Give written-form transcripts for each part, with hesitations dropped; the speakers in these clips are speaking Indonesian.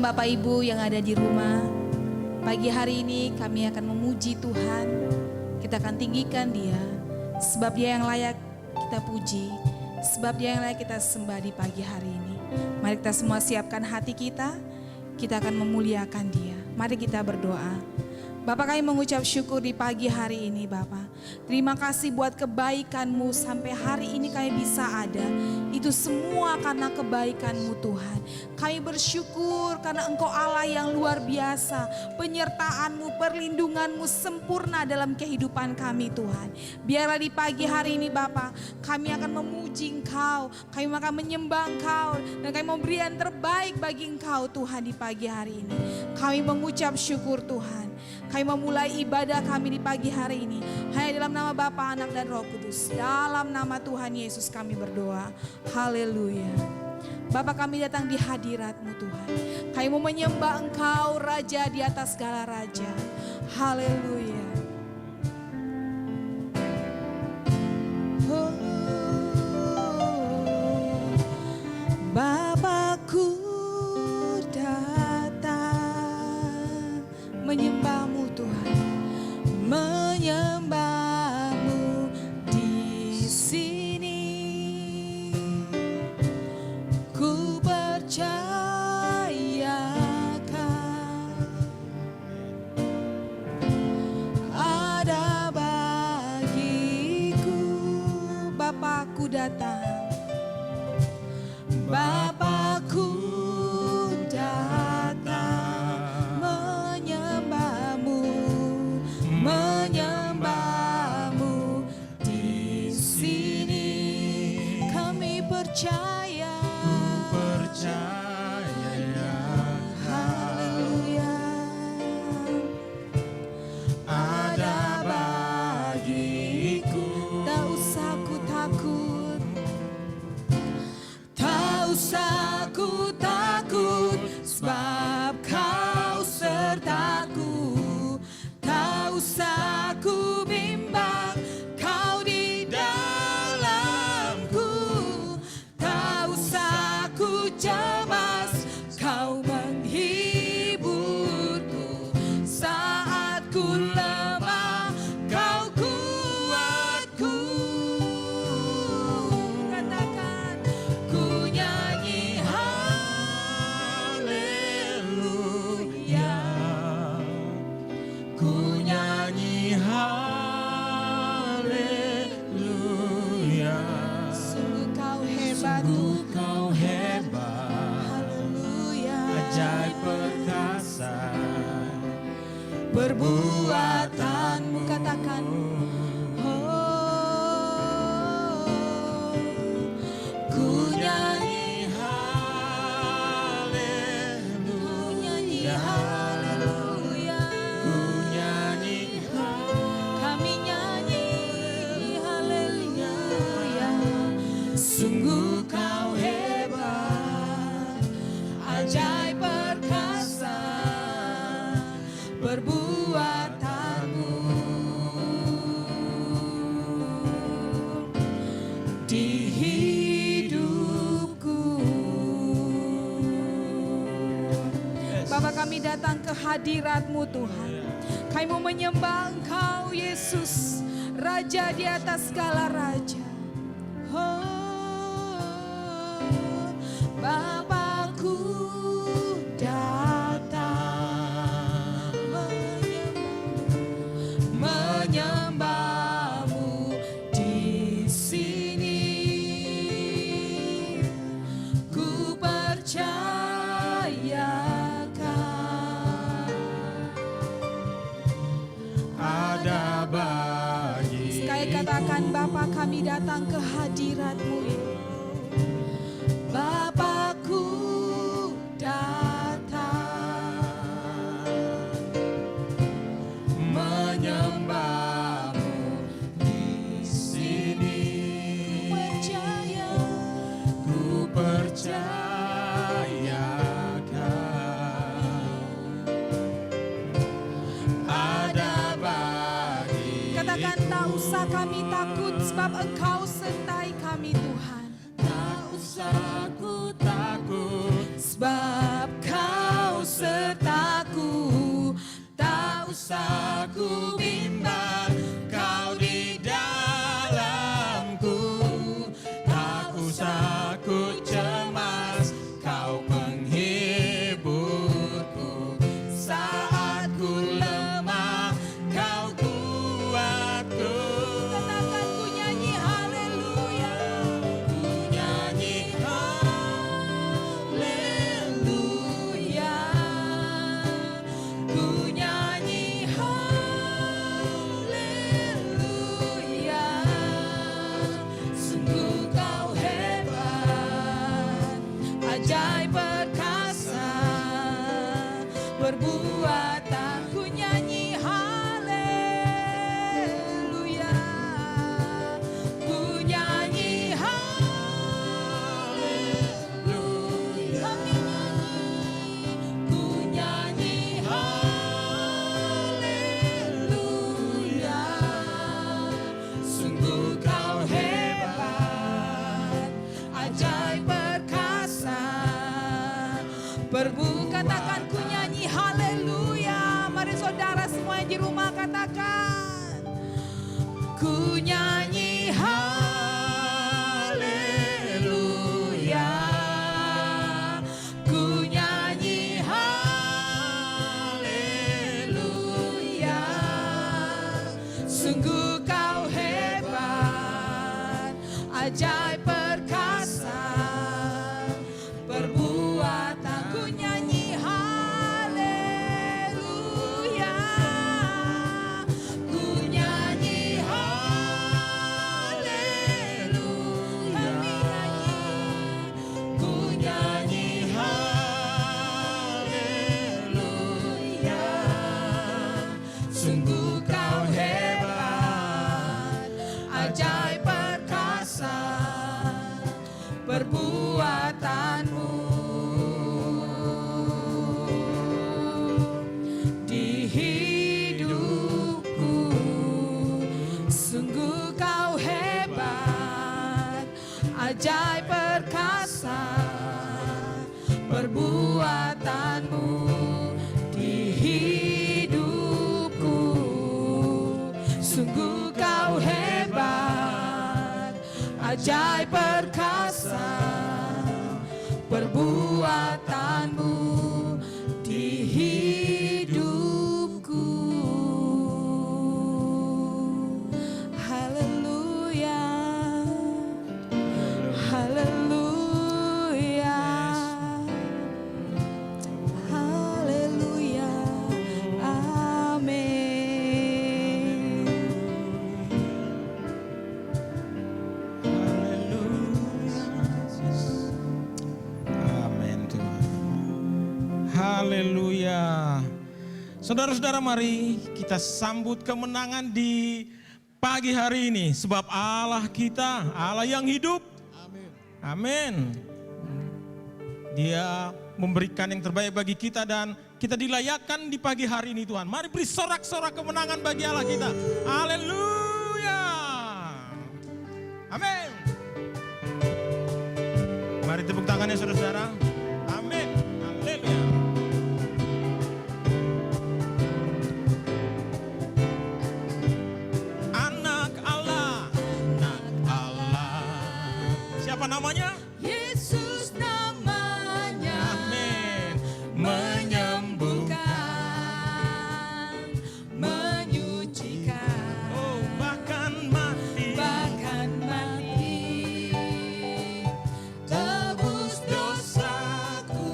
Shalom Bapak Ibu yang ada di rumah. Pagi hari ini kami akan memuji Tuhan. Kita akan tinggikan Dia, sebab Dia yang layak kita puji, sebab Dia yang layak kita sembah di pagi hari ini. Mari kita semua siapkan hati kita akan memuliakan Dia. Mari kita berdoa. Bapak, kami mengucap syukur di pagi hari ini Bapak. Terima kasih buat kebaikan-Mu sampai hari ini kami bisa ada. Itu semua karena kebaikan-Mu Tuhan. Kami bersyukur karena Engkau Allah yang luar biasa. Penyertaan-Mu, perlindungan-Mu sempurna dalam kehidupan kami Tuhan. Biarlah di pagi hari ini Bapak, kami akan memuji Engkau. Kami akan menyembah Engkau. Dan kami memberi yang terbaik bagi Engkau Tuhan di pagi hari ini. Kami mengucap syukur Tuhan. Kami memulai ibadah kami di pagi hari ini hanya dalam nama Bapa, Anak dan Roh Kudus. Dalam nama Tuhan Yesus kami berdoa. Haleluya. Bapa, kami datang di hadirat-Mu Tuhan. Kami mau menyembah Engkau Raja di atas segala raja. Haleluya. Oh, Bapakku datang menyembah-Mu Tuhan, menyembah-Mu di sini. Ku percayakan ada bagiku. Bapakku datang, Bapakku menyembah-Mu di sini. Kami percaya, haleluya, ada bagiku. Tak usah ku takut, tak usah ku takut, sebab Kau sertaku. Tak usah ku bimbang, Kau di dalamku. Tak usah ku cemas, Kau menghiburku. Saat ku lemah, Kau kuatku. Katakan, ku nyanyi haleluya. Ku nyanyi haleluya. Sungguh Kau hebat, sungguh Kau hebat. Haleluya. Ajaib perkasa Perbuatan-Mu, katakan, oh, ku nyanyi haleluya. haleluya. Ku nyanyi Kami nyanyi haleluya. Sungguh Kau hebat, ajaib perkasa perbuatan-Mu di hidupku. Bapak, kami datang ke hadirat-Mu Tuhan. Kami mau menyembah Engkau Yesus, Raja di atas segala raja. Oh, Bapakku datang menyembah-Mu di sini. Ku percayakan ada bagi. sekali katakan, Bapa, kami datang ke hadirat-Mu. Bapakku datang menyembah-Mu di sini. Ku percayakan ada bagi. Katakan, tak usah kami takut, sebab Engkau sertai kami Tuhan. Tak usah ku takut, Sebab Kau sertaku. Tak usah ku bimbang, Kau di dalamku. Tak usah ku cemas, Kau penghiburku. Saat ku lemah, Kau kuatku. Katakan ku nyanyi haleluya. Ku nyanyi Haleluya. Ku nyanyi haleluya. Sungguh Kau hebat, ajaib perkasa, perbuatan. Ku nyanyi haleluya. Ku nyanyi haleluya. Kami nyanyi. Ku nyanyi haleluya. Sungguh Kau hebat, ajaib perkasa, katakan ku nyanyi haleluya. Mari saudara semua yang di rumah katakan. Ku nyanyi haleluya. Ku nyanyi haleluya. Sungguh Kau hebat, ajaib perkasa, perbuatan. Ku nyanyi haleluya. Ku nyanyi haleluya. Kami nyanyi. Ku nyanyi haleluya. Sungguh Kau hebat, ajaib perkasa, perbuatanmu. Di hidupku sungguh Kau hebat, ajaib perkasa, perbuatanmu. Di hidupku sungguh Kau hebat, ajaib perkasa, perbuatanmu di hidupku. Haleluya, haleluya, haleluya, amin. Amin Tuhan. Haleluya. Saudara-saudara, mari kita sambut kemenangan di pagi hari ini. Sebab Allah kita, Allah yang hidup. Amin. Dia memberikan yang terbaik bagi kita dan kita dilayakkan di pagi hari ini Tuhan. Mari beri sorak-sorak kemenangan bagi Allah kita. Haleluya. Amin. Mari tepuk tangannya saudara-saudara. Amin. Haleluya. Anak Allah. Anak Allah. Siapa namanya? Yesus namanya. Amin. Menyembuhkan, menyucikan, Oh, bahkan mati. bahkan mati, tebus dosaku,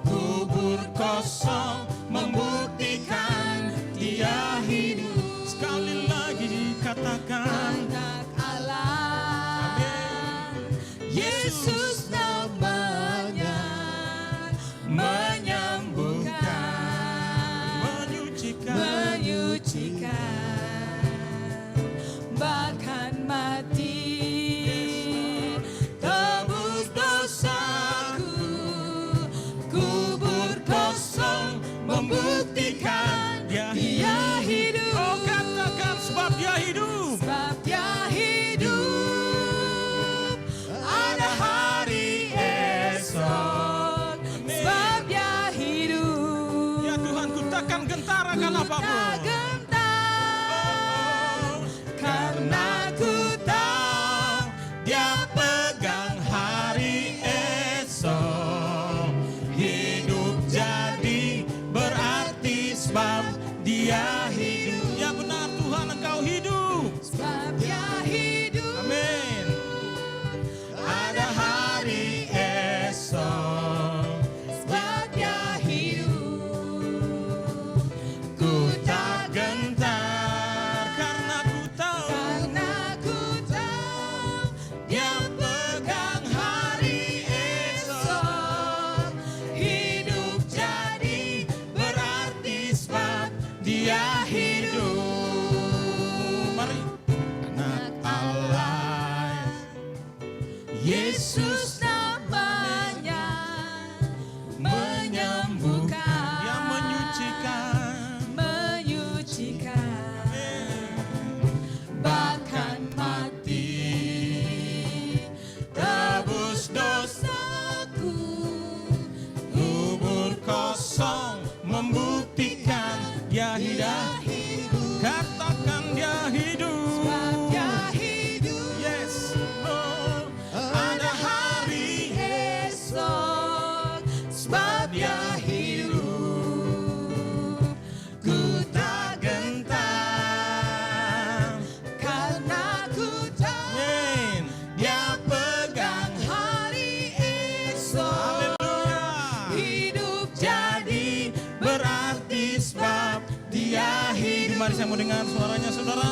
kubur kosong, membuktikan Dia hidup. Sekali lagi katakan. Anak Allah, Yesus namanya, menyembuhkan, Menyucikan. menyucikan, bahkan mati, tebus dosaku, kubur kosong, membuktikan Dia hidup. Oh, katakan sebab Dia hidup. Sebab Dia mari saya mau dengar suaranya saudara.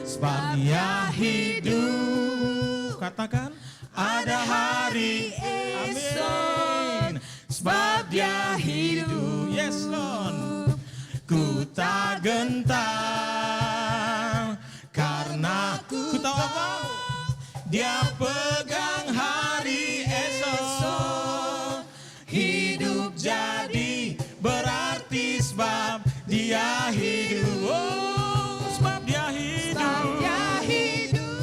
Sebab dia hidup. Katakan. Ada hari esok. Sebab dia hidup. Yes Lord. Ku tak gentar. Karena ku tahu apa? Dia pegang hari esok. Hidup jadi berarti sebab dia hidup. Oh, sebab dia hidup. Sebab dia hidup.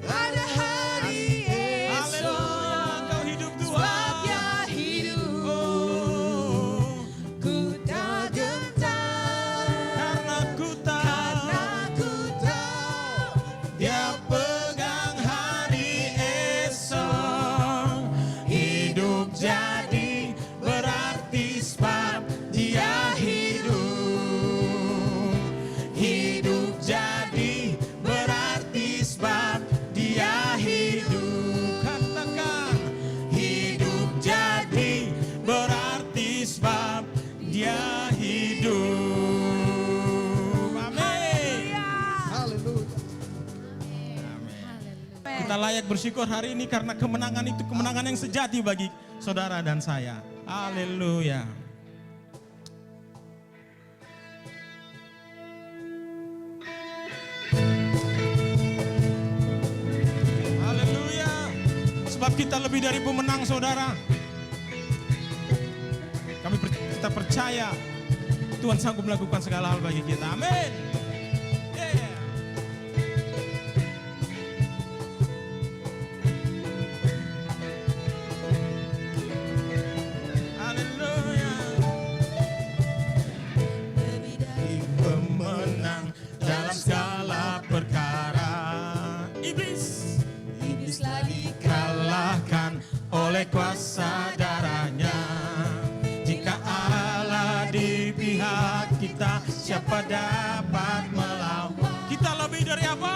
Ada hari esok. Haleluya, Engkau hidup Tuhan. Sebab dia hidup. Oh, Ku tak gentar. karena ku tahu Karena ku tahu dia pegang hari esok. Hidup jadi berarti sebab dia hidup. Hidup jadi berarti sebab dia hidup. Katakan. Hidup jadi berarti sebab dia hidup. Amin. Kita layak bersyukur hari ini karena kemenangan itu kemenangan yang sejati bagi saudara dan saya. Haleluya. Haleluya. Sebab kita lebih dari pemenang saudara. Kita percaya Tuhan sanggup melakukan segala hal bagi kita. Amin. Yeah. Haleluya. lebih dari Pemenang dalam segala perkara. Iblis iblislah kalahkan oleh kuasa darahnya. Jika Allah di pihak kita, siapa dapat melawan? Kita lebih dari apa?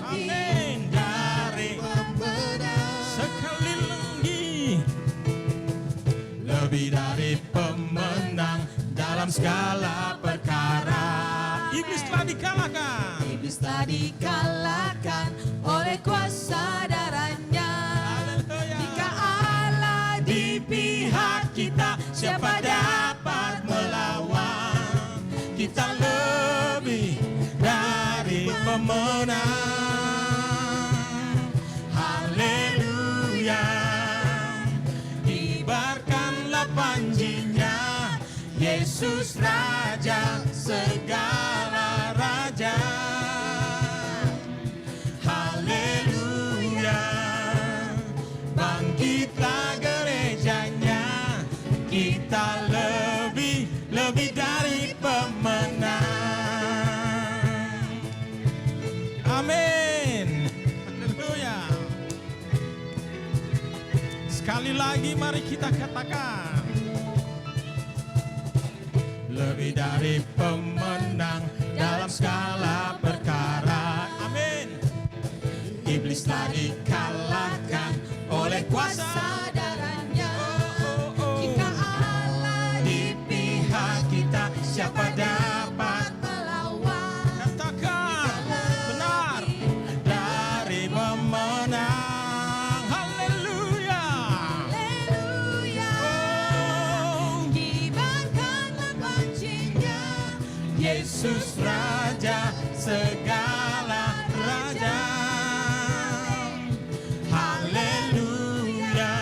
Amin. Dari pemenang. sekali lagi. Lebih dari pemenang dalam segala perkara. Iblis telah dikalahkan. Iblis telah dikalahkan oleh kuasa darahnya. Haleluya. Jika Allah di pihak kita, siapa dapat melawan? Kita lebih dari pemenang. Haleluya. Kibarkanlah panjinya, Yesus Raja segala raja. Haleluya. Bangkitlah gerejanya, kita lebih dari pemenang. Amin. Haleluya. Sekali lagi mari kita katakan. Lebih dari pemenang dalam segala perkara. Amin. Iblis telah dikalahkan oleh kuasa darahnya. Oh, oh. Jika Allah di pihak kita, siapa dapat melawan? katakan benar dari pemenang. Haleluya. Haleluya. Oh, Kibarkanlah panjinya, Yesus Raja segala raja. Haleluya.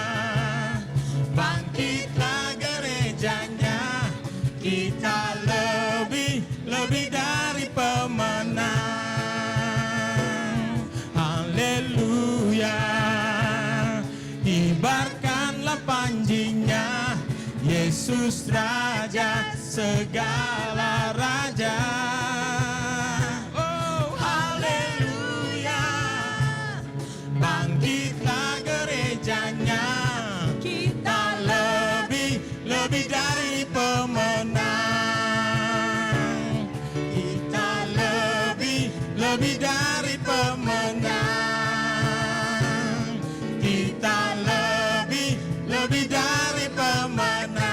Bangkitlah gerejanya, kita lebih dari pemenang. Haleluya. Kibarkanlah panjinya, Yesus Raja segala raja. Oh, haleluya. Bangkitlah gerejanya, kita lebih dari pemenang. Kita lebih dari pemenang. Kita lebih dari pemenang.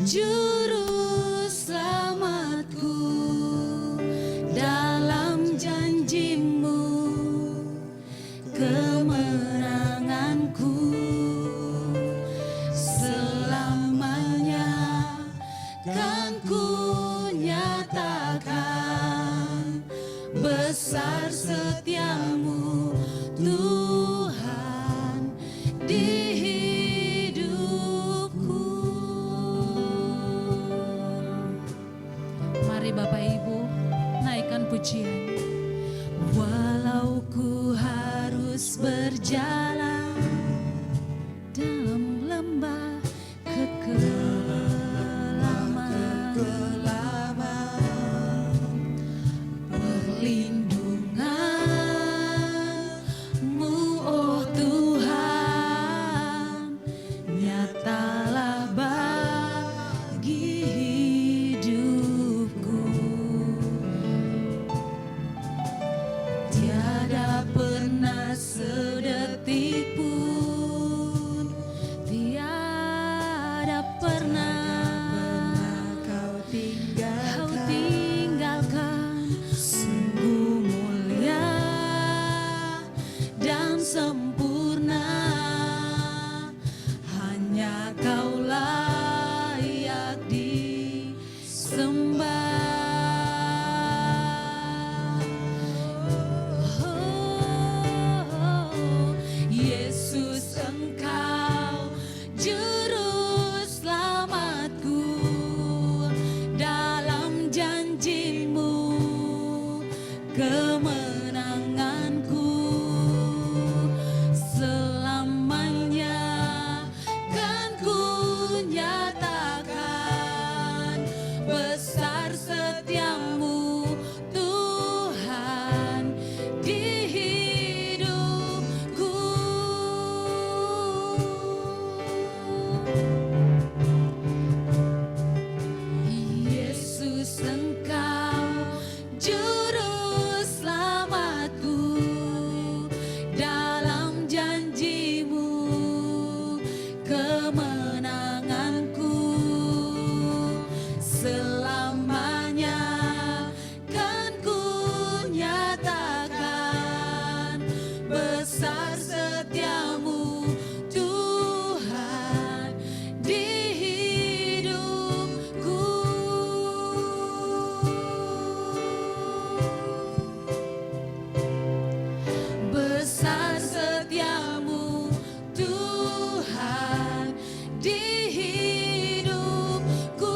Juru selamatku, dalam janji-Mu kemenanganku selamanya kan ku nyatakan besar setiamu Tuhan di hidupku. Mari Bapak Ibu naikkan pujian. Walau ku harus berjalan dalam lembah kekelaman, perlindungan-Mu oh Tuhan nyatalah bagi hidupku. Tiada pernah sedetik pun, tiada pernah kau tinggalkan. Sungguh mulia dan sempurna, hanya Kau layak disembah. Yesus, Engkau juru selamatku, dalam janji-Mu kemenanganku selamanya kan ku nyatakan besar setiamu Tuhan di hidupku. Yesus, Engkau juru selamatku, dalam janji-Mu kemenanganku selamanya kan ku nyatakan besar setiamu Tuhan di hidupku. Besar setiamu Tuhan di hidupku.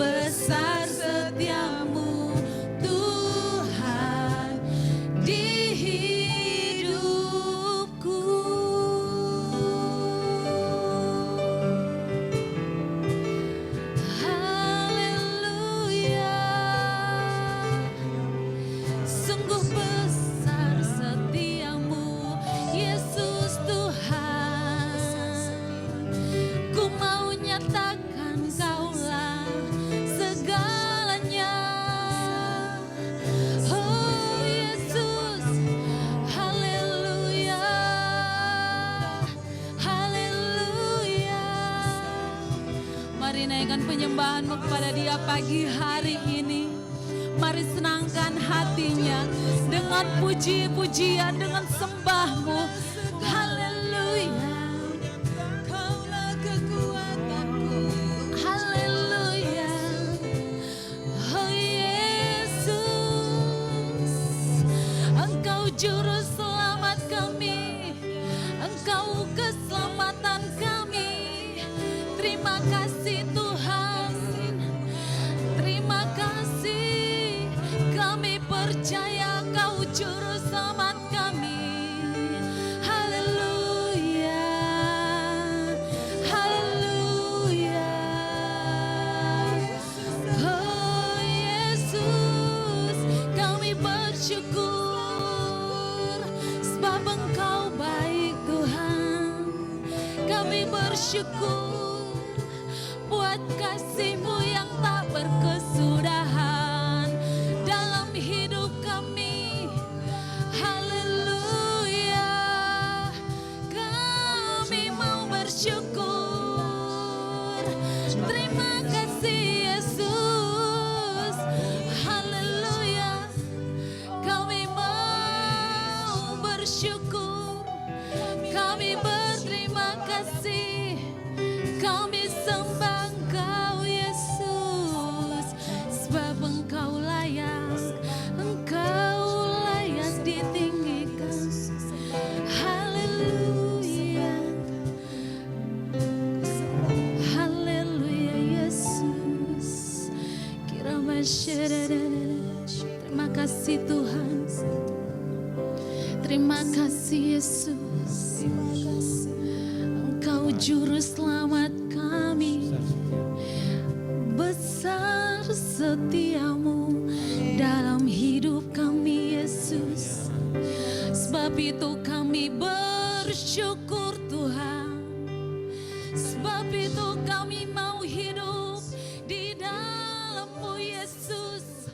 Besar setiamu Tuhan di hidupku. Haleluya. Sungguh besar setiamu Yesus Tuhan. Ku mau nyatakan Kaulah segalanya. Oh Yesus, haleluya, haleluya. Mari naikkan penyembahan-Mu kepada Dia pagi hari ini. Mari senangkan hatinya dengan puji-pujian, dengan sembah-Mu. Haleluya. Kaulah kekuatanku. Haleluya. Oh Yesus, Engkau juru selamat kami, Engkau keselamatan kami. Terima kasih Tuhan, terima kasih. Kami percaya Kau juru selamat kami. Haleluya, haleluya. Oh Yesus, kami bersyukur sebab Engkau baik Tuhan. Kami bersyukur buat kasih-Mu yang tak berkesudahan dalam hidup kami. Haleluya. kasih Tuhan. Terima kasih Yesus. Engkau juru selamat kami. Besar setiamu dalam hidup kami Yesus. Sebab itu kami bersyukur Tuhan. Sebab itu kami mau hidup di dalam-Mu Yesus.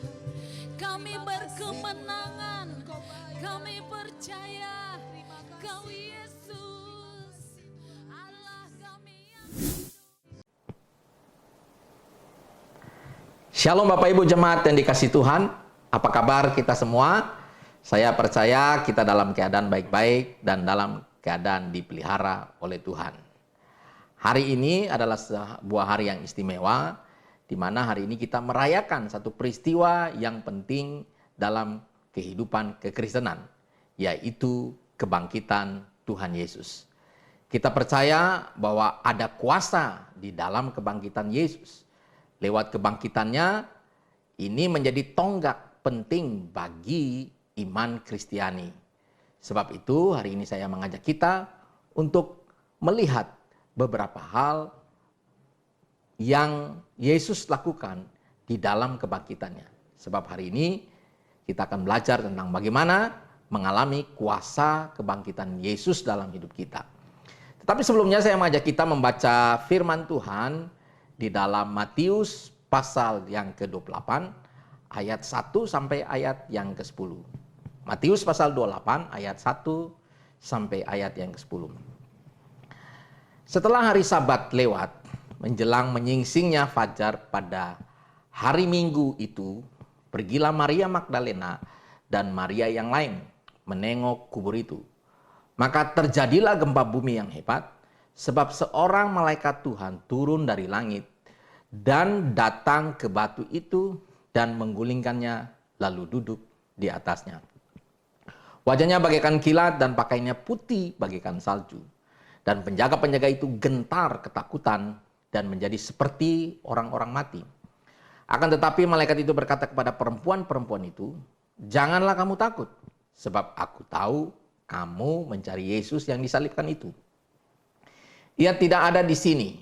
Kami berkemenangan. Kami percaya Kau Yesus Allah kami yang Shalom Bapak Ibu Jemaat yang dikasihi Tuhan. Apa kabar kita semua? Saya percaya kita dalam keadaan baik-baik dan dalam keadaan dipelihara oleh Tuhan. Hari ini adalah sebuah hari yang istimewa, di mana hari ini kita merayakan satu peristiwa yang penting dalam kehidupan kekristenan, yaitu kebangkitan Tuhan Yesus. Kita percaya bahwa ada kuasa di dalam kebangkitan Yesus. Lewat kebangkitannya, ini menjadi tonggak penting bagi iman Kristiani. Sebab itu hari ini saya mengajak kita untuk melihat beberapa hal yang Yesus lakukan di dalam kebangkitannya. Sebab hari ini kita akan belajar tentang bagaimana mengalami kuasa kebangkitan Yesus dalam hidup kita. Tetapi sebelumnya saya mengajak kita membaca firman Tuhan di dalam Matius pasal yang ke-28 ayat 1 sampai ayat yang ke-10. Matius pasal 28 ayat 1 sampai ayat yang ke-10. Setelah hari Sabat lewat, menjelang menyingsingnya fajar pada hari Minggu itu, pergilah Maria Magdalena dan Maria yang lain menengok kubur itu. Maka terjadilah gempa bumi yang hebat, sebab seorang malaikat Tuhan turun dari langit dan datang ke batu itu dan menggulingkannya lalu duduk di atasnya. Wajahnya bagaikan kilat dan pakaiannya putih bagaikan salju. Dan penjaga-penjaga itu gentar ketakutan dan menjadi seperti orang-orang mati. Akan tetapi malaikat itu berkata kepada perempuan-perempuan itu, "Janganlah kamu takut, sebab aku tahu kamu mencari Yesus yang disalibkan itu. Ia tidak ada di sini,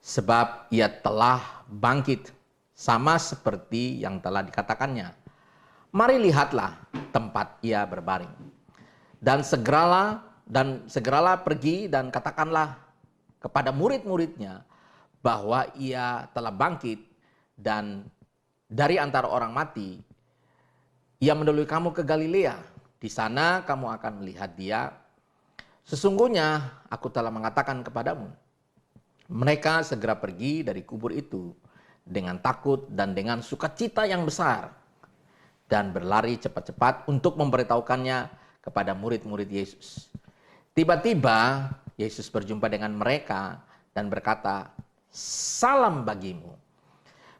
sebab ia telah bangkit, sama seperti yang telah dikatakannya. Mari lihatlah tempat ia berbaring. Dan segeralah pergi dan katakanlah kepada murid-muridnya bahwa ia telah bangkit dan dari antara orang mati, ia mendahului kamu ke Galilea. Di sana kamu akan melihat dia. Sesungguhnya aku telah mengatakan kepadamu." Mereka segera pergi dari kubur itu dengan takut dan dengan sukacita yang besar dan berlari cepat-cepat untuk memberitahukannya kepada murid-murid Yesus. Tiba-tiba Yesus berjumpa dengan mereka dan berkata, "Salam bagimu."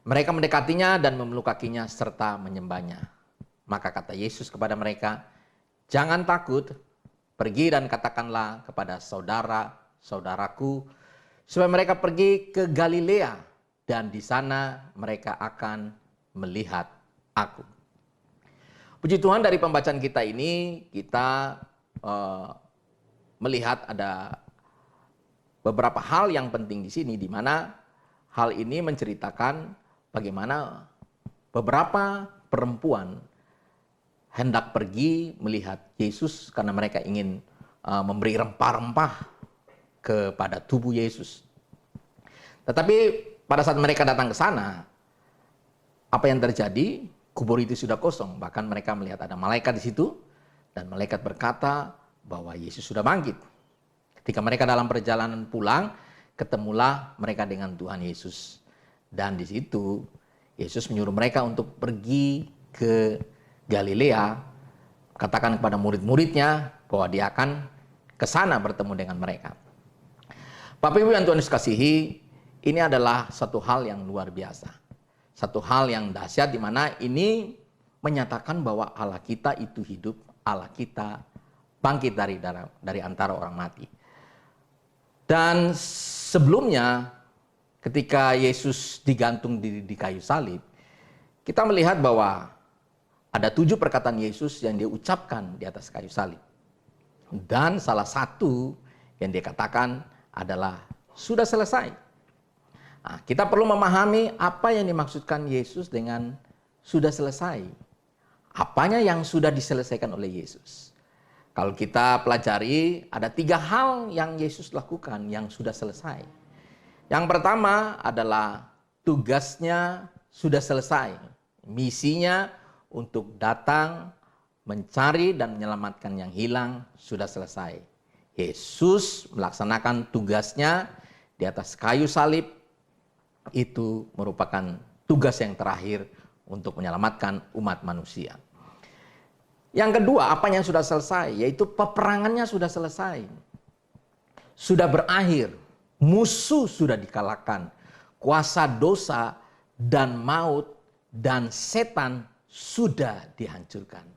Mereka mendekatinya dan memeluk kakinya serta menyembahnya. Maka kata Yesus kepada mereka, "Jangan takut, pergi dan katakanlah kepada saudara-saudaraku supaya mereka pergi ke Galilea dan di sana mereka akan melihat aku." Puji Tuhan, dari pembacaan kita ini kita melihat ada beberapa hal yang penting di sini, di mana hal ini menceritakan bagaimana beberapa perempuan hendak pergi melihat Yesus karena mereka ingin memberi rempah-rempah kepada tubuh Yesus. Tetapi pada saat mereka datang ke sana, apa yang terjadi? Kubur itu sudah kosong. Bahkan mereka melihat ada malaikat di situ dan malaikat berkata bahwa Yesus sudah bangkit. Ketika mereka dalam perjalanan pulang, ketemulah mereka dengan Tuhan Yesus. Dan di situ Yesus menyuruh mereka untuk pergi ke Galilea, katakan kepada murid-muridnya bahwa dia akan ke sana bertemu dengan mereka. Bapak Ibu yang Tuhan Yesus kasihi, ini adalah satu hal yang luar biasa. Satu hal yang dahsyat, di mana ini menyatakan bahwa Allah kita itu hidup, Allah kita bangkit dari antara orang mati. Dan sebelumnya ketika Yesus digantung di kayu salib, kita melihat bahwa ada 7 perkataan Yesus yang dia ucapkan di atas kayu salib. Dan salah satu yang dia katakan adalah sudah selesai. Nah, kita perlu memahami apa yang dimaksudkan Yesus dengan sudah selesai. Apanya yang sudah diselesaikan oleh Yesus? Kalau kita pelajari, ada 3 hal yang Yesus lakukan yang sudah selesai. Yang pertama adalah tugasnya sudah selesai. Misinya untuk datang, mencari dan menyelamatkan yang hilang sudah selesai. Yesus melaksanakan tugasnya di atas kayu salib. Itu merupakan tugas yang terakhir untuk menyelamatkan umat manusia. Yang kedua, apa yang sudah selesai? Yaitu peperangannya sudah selesai. Sudah berakhir. Musuh sudah dikalahkan. Kuasa dosa dan maut dan setan sudah dihancurkan.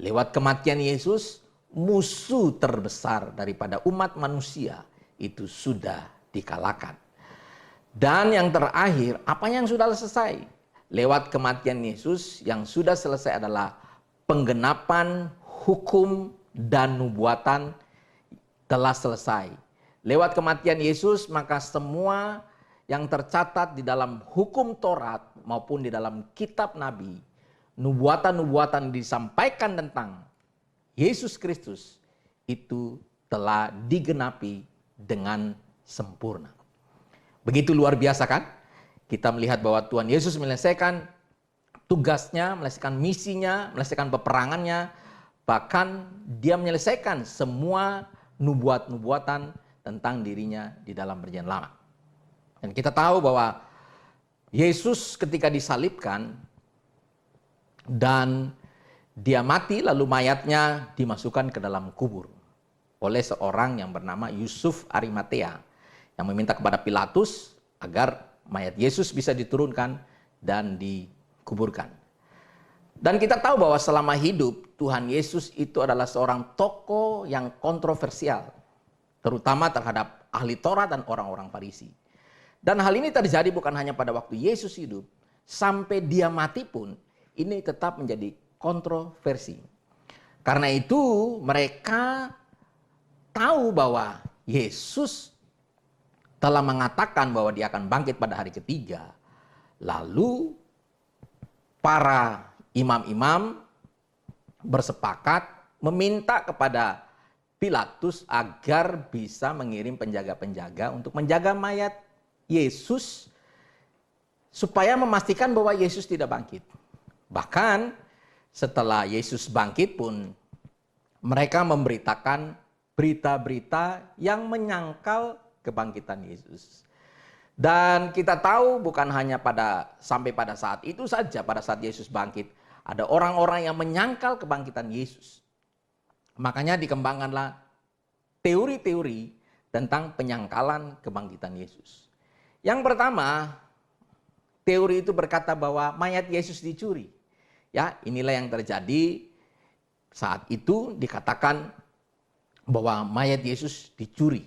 Lewat kematian Yesus, musuh terbesar daripada umat manusia itu sudah dikalahkan. Dan yang terakhir, apa yang sudah selesai? Lewat kematian Yesus, yang sudah selesai adalah penggenapan hukum dan nubuatan telah selesai. Lewat kematian Yesus, maka semua yang tercatat di dalam hukum Taurat maupun di dalam kitab Nabi, nubuatan-nubuatan disampaikan tentang Yesus Kristus itu telah digenapi dengan sempurna. Begitu luar biasa kan? Kita melihat bahwa Tuhan Yesus menyelesaikan tugasnya, menyelesaikan misinya, menyelesaikan peperangannya. Bahkan dia menyelesaikan semua nubuat-nubuatan tentang dirinya di dalam Perjanjian Lama. Dan kita tahu bahwa Yesus ketika disalibkan dan dia mati, lalu mayatnya dimasukkan ke dalam kubur oleh seorang yang bernama Yusuf Arimatea yang meminta kepada Pilatus agar mayat Yesus bisa diturunkan dan dikuburkan. Dan kita tahu bahwa selama hidup Tuhan Yesus itu adalah seorang tokoh yang kontroversial, terutama terhadap ahli Taurat dan orang-orang Farisi. Dan hal ini terjadi bukan hanya pada waktu Yesus hidup, sampai dia mati pun ini tetap menjadi kontroversi. Karena itu mereka tahu bahwa Yesus telah mengatakan bahwa dia akan bangkit pada hari ketiga. Lalu para imam-imam bersepakat meminta kepada Pilatus agar bisa mengirim penjaga-penjaga untuk menjaga mayat Yesus supaya memastikan bahwa Yesus tidak bangkit. Bahkan setelah Yesus bangkit pun mereka memberitakan berita-berita yang menyangkal kebangkitan Yesus. Dan kita tahu bukan hanya sampai pada saat itu saja, pada saat Yesus bangkit, ada orang-orang yang menyangkal kebangkitan Yesus. Makanya dikembangkanlah teori-teori tentang penyangkalan kebangkitan Yesus. Yang pertama, teori itu berkata bahwa mayat Yesus dicuri. Ya, inilah yang terjadi saat itu, dikatakan bahwa mayat Yesus dicuri.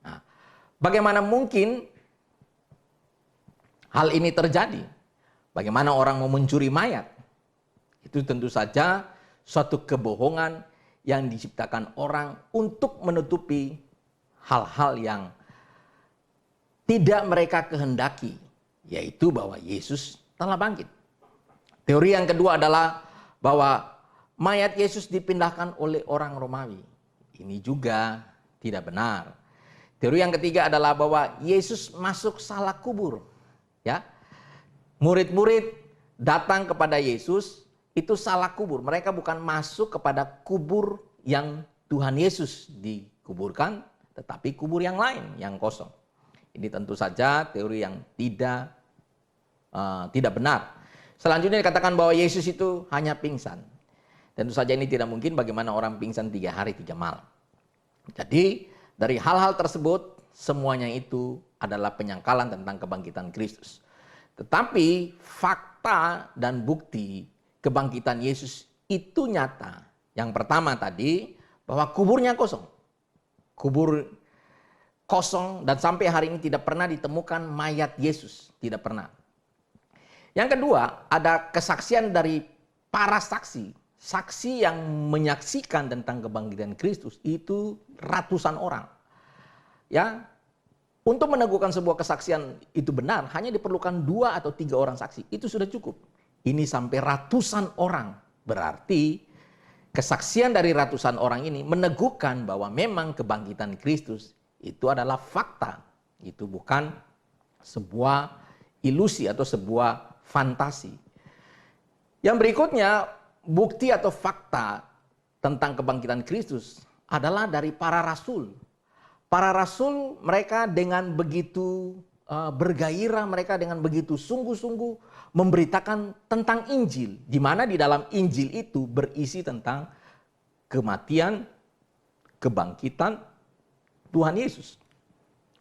Nah, bagaimana mungkin hal ini terjadi? Bagaimana orang mau mencuri mayat? Itu tentu saja suatu kebohongan yang diciptakan orang untuk menutupi hal-hal yang tidak mereka kehendaki, yaitu bahwa Yesus telah bangkit. Teori yang kedua adalah bahwa mayat Yesus dipindahkan oleh orang Romawi. Ini juga tidak benar. Teori yang ketiga adalah bahwa Yesus masuk salah kubur. Ya, murid-murid datang kepada Yesus itu salah kubur. Mereka bukan masuk kepada kubur yang Tuhan Yesus dikuburkan, tetapi kubur yang lain yang kosong. Ini tentu saja teori yang tidak benar. Selanjutnya dikatakan bahwa Yesus itu hanya pingsan. Tentu saja ini tidak mungkin, bagaimana orang pingsan 3 hari 3 malam. Jadi dari hal-hal tersebut semuanya itu adalah penyangkalan tentang kebangkitan Kristus. Tetapi fakta dan bukti kebangkitan Yesus itu nyata. Yang pertama tadi bahwa kuburnya kosong. Kubur kosong dan sampai hari ini tidak pernah ditemukan mayat Yesus. Tidak pernah. Yang kedua, ada kesaksian dari para saksi yang menyaksikan tentang kebangkitan Kristus itu ratusan orang. Ya, untuk meneguhkan sebuah kesaksian itu benar hanya diperlukan 2 atau 3 orang saksi. Itu sudah cukup. Ini sampai ratusan orang. Berarti kesaksian dari ratusan orang ini meneguhkan bahwa memang kebangkitan Kristus itu adalah fakta. Itu bukan sebuah ilusi atau sebuah fantasi. Yang berikutnya, bukti atau fakta tentang kebangkitan Kristus adalah dari para rasul. Para rasul mereka dengan begitu bergairah, mereka dengan begitu sungguh-sungguh memberitakan tentang Injil. Di mana di dalam Injil itu berisi tentang kematian, kebangkitan Tuhan Yesus.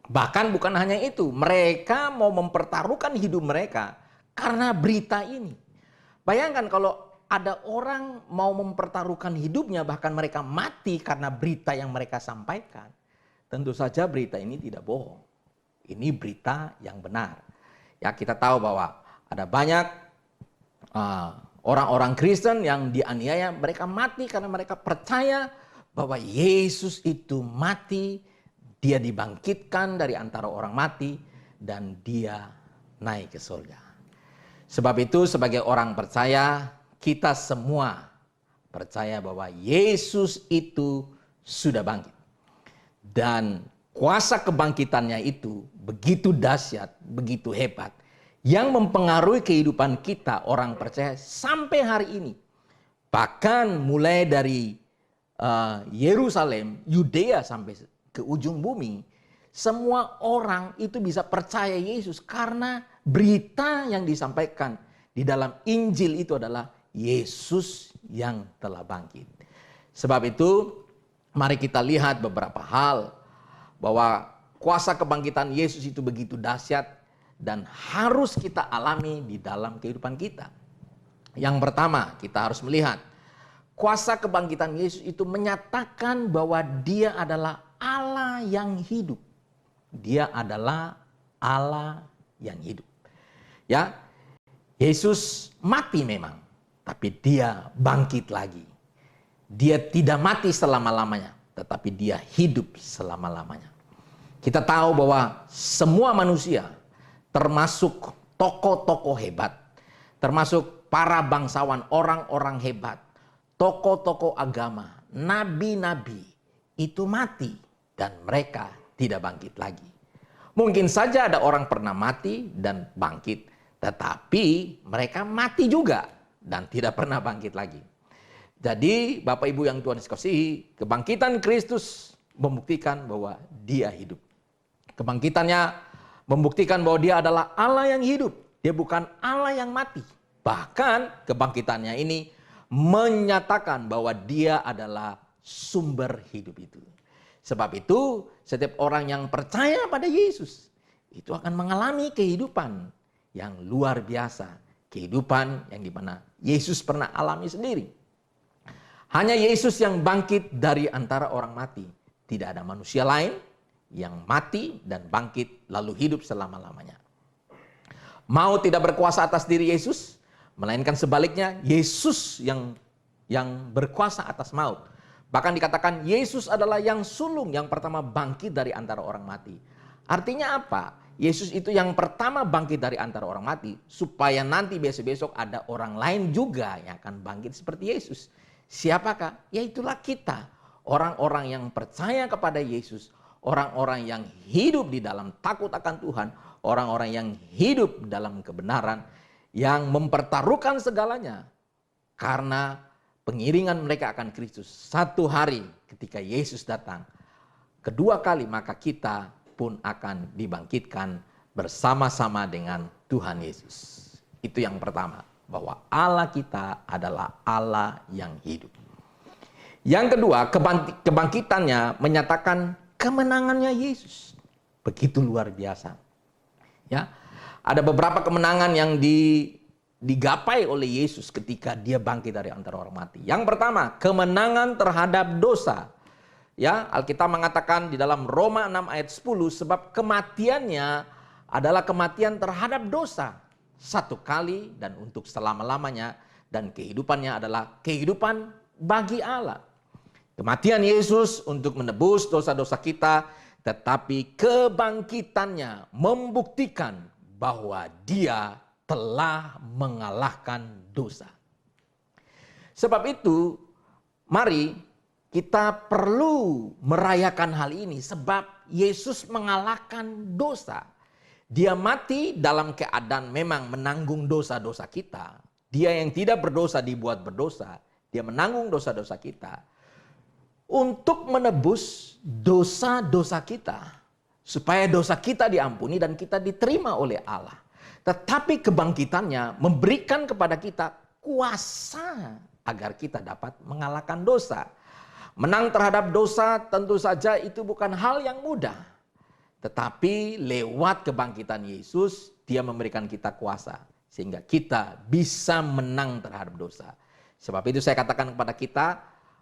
Bahkan bukan hanya itu, mereka mau mempertaruhkan hidup mereka karena berita ini. Bayangkan kalau ada orang mau mempertaruhkan hidupnya, bahkan mereka mati karena berita yang mereka sampaikan. Tentu saja berita ini tidak bohong. Ini berita yang benar. Ya, kita tahu bahwa ada banyak orang-orang Kristen yang dianiaya, mereka mati karena mereka percaya bahwa Yesus itu mati, dia dibangkitkan dari antara orang mati, dan dia naik ke surga. Sebab itu sebagai orang percaya, kita semua percaya bahwa Yesus itu sudah bangkit. Dan kuasa kebangkitannya itu begitu dahsyat, begitu hebat, yang mempengaruhi kehidupan kita orang percaya sampai hari ini. Bahkan mulai dari Yerusalem, Yudea sampai ke ujung bumi, semua orang itu bisa percaya Yesus karena berita yang disampaikan di dalam Injil itu adalah Yesus yang telah bangkit. Sebab itu, mari kita lihat beberapa hal bahwa kuasa kebangkitan Yesus itu begitu dahsyat dan harus kita alami di dalam kehidupan kita. Yang pertama, kita harus melihat kuasa kebangkitan Yesus itu menyatakan bahwa dia adalah Allah yang hidup. Dia adalah Allah yang hidup. Ya, Yesus mati memang, tapi dia bangkit lagi. Dia tidak mati selama-lamanya, tetapi dia hidup selama-lamanya. Kita tahu bahwa semua manusia, termasuk tokoh-tokoh hebat, termasuk para bangsawan, orang-orang hebat, tokoh-tokoh agama, nabi-nabi, itu mati dan mereka tidak bangkit lagi. Mungkin saja ada orang pernah mati dan bangkit, tetapi mereka mati juga dan tidak pernah bangkit lagi. Jadi Bapak Ibu yang Tuhan kasihi, kebangkitan Kristus membuktikan bahwa dia hidup. Kebangkitannya membuktikan bahwa dia adalah Allah yang hidup. Dia bukan Allah yang mati. Bahkan kebangkitannya ini menyatakan bahwa dia adalah sumber hidup itu. Sebab itu setiap orang yang percaya pada Yesus itu akan mengalami kehidupan yang luar biasa. Kehidupan yang dimana Yesus pernah alami sendiri. Hanya Yesus yang bangkit dari antara orang mati. Tidak ada manusia lain yang mati dan bangkit lalu hidup selama-lamanya. Maut tidak berkuasa atas diri Yesus, melainkan sebaliknya Yesus yang berkuasa atas maut. Bahkan dikatakan Yesus adalah yang sulung yang pertama bangkit dari antara orang mati. Artinya apa? Yesus itu yang pertama bangkit dari antara orang mati, supaya nanti besok-besok ada orang lain juga yang akan bangkit seperti Yesus. Siapakah? Yaitulah kita, orang-orang yang percaya kepada Yesus, orang-orang yang hidup di dalam takut akan Tuhan, orang-orang yang hidup dalam kebenaran, yang mempertaruhkan segalanya karena pengiringan mereka akan Kristus. Satu hari ketika Yesus datang, kedua kali maka kita pun akan dibangkitkan bersama-sama dengan Tuhan Yesus. Itu yang pertama, bahwa Allah kita adalah Allah yang hidup. Yang kedua, kebangkitannya menyatakan kemenangannya Yesus. Begitu luar biasa. Ya, ada beberapa kemenangan yang digapai oleh Yesus ketika dia bangkit dari antara orang mati. Yang pertama, kemenangan terhadap dosa. Ya, Alkitab mengatakan di dalam Roma 6 ayat 10, sebab kematiannya adalah kematian terhadap dosa. Satu kali dan untuk selama-lamanya. dan kehidupannya adalah kehidupan bagi Allah. Kematian Yesus untuk menebus dosa-dosa kita, tetapi kebangkitannya membuktikan bahwa Dia telah mengalahkan dosa. Sebab itu, mari kita perlu merayakan hal ini sebab Yesus mengalahkan dosa. Dia mati dalam keadaan memang menanggung dosa-dosa kita. Dia yang tidak berdosa dibuat berdosa. Dia menanggung dosa-dosa kita untuk menebus dosa-dosa kita, supaya dosa kita diampuni dan kita diterima oleh Allah. Tetapi kebangkitannya memberikan kepada kita kuasa agar kita dapat mengalahkan dosa. Menang terhadap dosa tentu saja itu bukan hal yang mudah. Tetapi lewat kebangkitan Yesus, Dia memberikan kita kuasa. Sehingga kita bisa menang terhadap dosa. Sebab itu saya katakan kepada kita,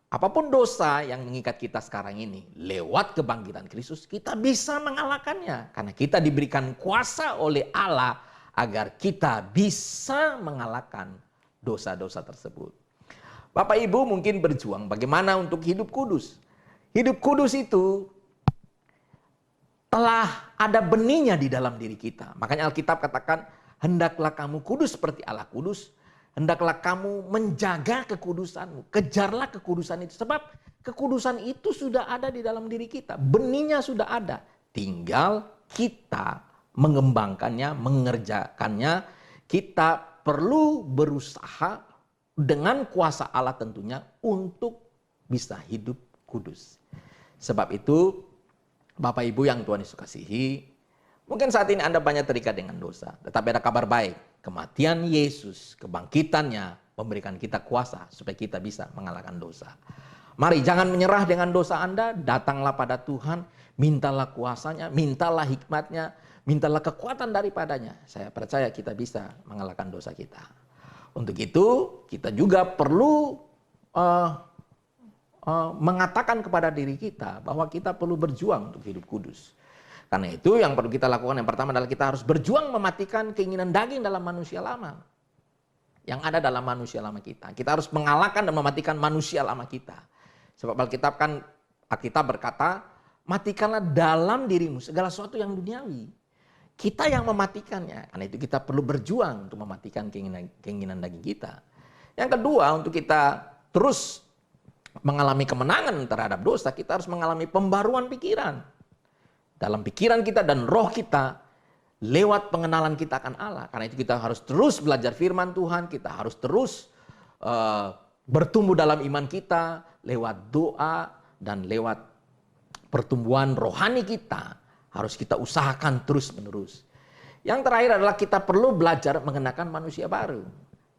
apapun dosa yang mengikat kita sekarang ini, lewat kebangkitan Kristus, kita bisa mengalahkannya. Karena kita diberikan kuasa oleh Allah agar kita bisa mengalahkan dosa-dosa tersebut. Bapak Ibu mungkin berjuang bagaimana untuk hidup kudus. Hidup kudus itu telah ada benihnya di dalam diri kita. Makanya Alkitab katakan, hendaklah kamu kudus seperti Allah kudus. Hendaklah kamu menjaga kekudusanmu. Kejarlah kekudusan itu. Sebab kekudusan itu sudah ada di dalam diri kita. Benihnya sudah ada. Tinggal kita mengembangkannya, mengerjakannya. Kita perlu berusaha dengan kuasa Allah tentunya untuk bisa hidup kudus. Sebab itu, Bapak Ibu yang Tuhan Yesus kasihi, mungkin saat ini Anda banyak terikat dengan dosa. Tetapi ada kabar baik. Kematian Yesus, kebangkitannya memberikan kita kuasa supaya kita bisa mengalahkan dosa. Mari jangan menyerah dengan dosa Anda. Datanglah pada Tuhan. Mintalah kuasanya, mintalah hikmatnya, mintalah kekuatan daripadanya. Saya percaya kita bisa mengalahkan dosa kita. Untuk itu kita juga perlu mengatakan kepada diri kita bahwa kita perlu berjuang untuk hidup kudus. Karena itu yang perlu kita lakukan yang pertama adalah kita harus berjuang mematikan keinginan daging dalam manusia lama. Yang ada dalam manusia lama kita. Kita harus mengalahkan dan mematikan manusia lama kita. Sebab Alkitab berkata, matikanlah dalam dirimu segala sesuatu yang duniawi. Kita yang mematikannya. Karena itu kita perlu berjuang untuk mematikan keinginan daging kita. Yang kedua, untuk kita terus mengalami kemenangan terhadap dosa, kita harus mengalami pembaruan pikiran. Dalam pikiran kita dan roh kita, lewat pengenalan kita akan Allah. Karena itu kita harus terus belajar firman Tuhan, kita harus terus bertumbuh dalam iman kita, lewat doa dan lewat pertumbuhan rohani kita. Harus kita usahakan terus-menerus. Yang terakhir adalah kita perlu belajar mengenakan manusia baru.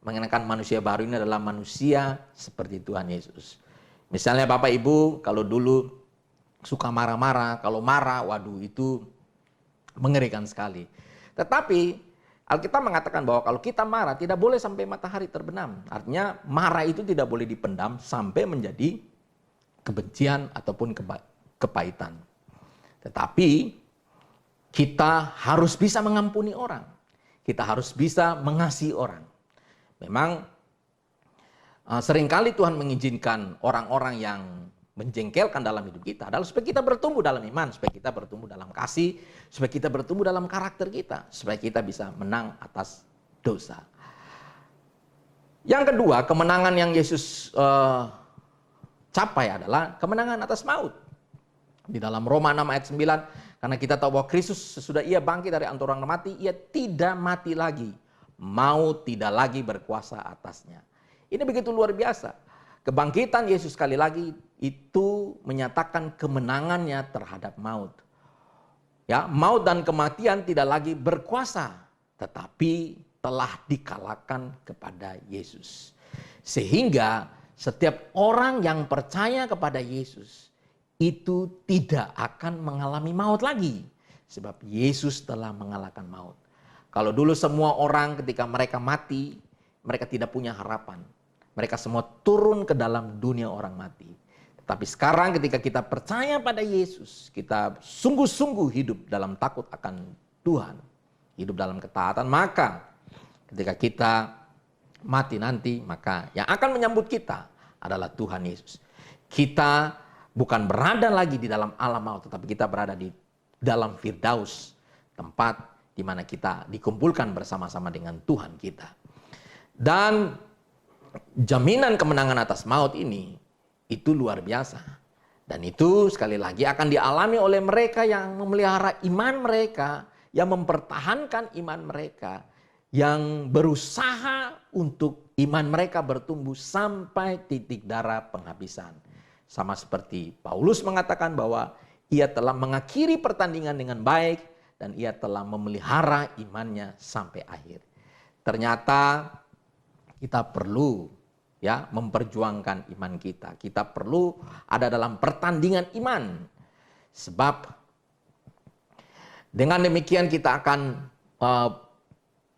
Mengenakan manusia baru ini adalah manusia seperti Tuhan Yesus. Misalnya Bapak Ibu, kalau dulu suka marah-marah, kalau marah, waduh itu mengerikan sekali. Tetapi Alkitab mengatakan bahwa kalau kita marah tidak boleh sampai matahari terbenam. Artinya marah itu tidak boleh dipendam sampai menjadi kebencian ataupun kepahitan. Tetapi kita harus bisa mengampuni orang. Kita harus bisa mengasihi orang. Memang seringkali Tuhan mengizinkan orang-orang yang menjengkelkan dalam hidup kita adalah supaya kita bertumbuh dalam iman, supaya kita bertumbuh dalam kasih, supaya kita bertumbuh dalam karakter kita, supaya kita bisa menang atas dosa. Yang kedua, kemenangan yang Yesus capai adalah kemenangan atas maut. Di dalam Roma 6 ayat 9, karena kita tahu bahwa Kristus sesudah ia bangkit dari antara orang mati, ia tidak mati lagi. Maut tidak lagi berkuasa atasnya. Ini begitu luar biasa. Kebangkitan Yesus sekali lagi itu menyatakan kemenangannya terhadap maut. Ya, maut dan kematian tidak lagi berkuasa, tetapi telah dikalahkan kepada Yesus. Sehingga setiap orang yang percaya kepada Yesus itu tidak akan mengalami maut lagi. Sebab Yesus telah mengalahkan maut. Kalau dulu semua orang ketika mereka mati, mereka tidak punya harapan. Mereka semua turun ke dalam dunia orang mati. Tapi sekarang ketika kita percaya pada Yesus, kita sungguh-sungguh hidup dalam takut akan Tuhan, hidup dalam ketaatan, maka ketika kita mati nanti, maka yang akan menyambut kita adalah Tuhan Yesus. Kita bukan berada lagi di dalam alam maut, tetapi kita berada di dalam Firdaus, tempat di mana kita dikumpulkan bersama-sama dengan Tuhan kita. Dan jaminan kemenangan atas maut ini itu luar biasa. Dan itu sekali lagi akan dialami oleh mereka yang memelihara iman mereka, yang mempertahankan iman mereka, yang berusaha untuk iman mereka bertumbuh sampai titik darah penghabisan. Sama seperti Paulus mengatakan bahwa ia telah mengakhiri pertandingan dengan baik dan ia telah memelihara imannya sampai akhir. Ternyata kita perlu memperjuangkan iman kita. Kita perlu ada dalam pertandingan iman. Sebab dengan demikian kita akan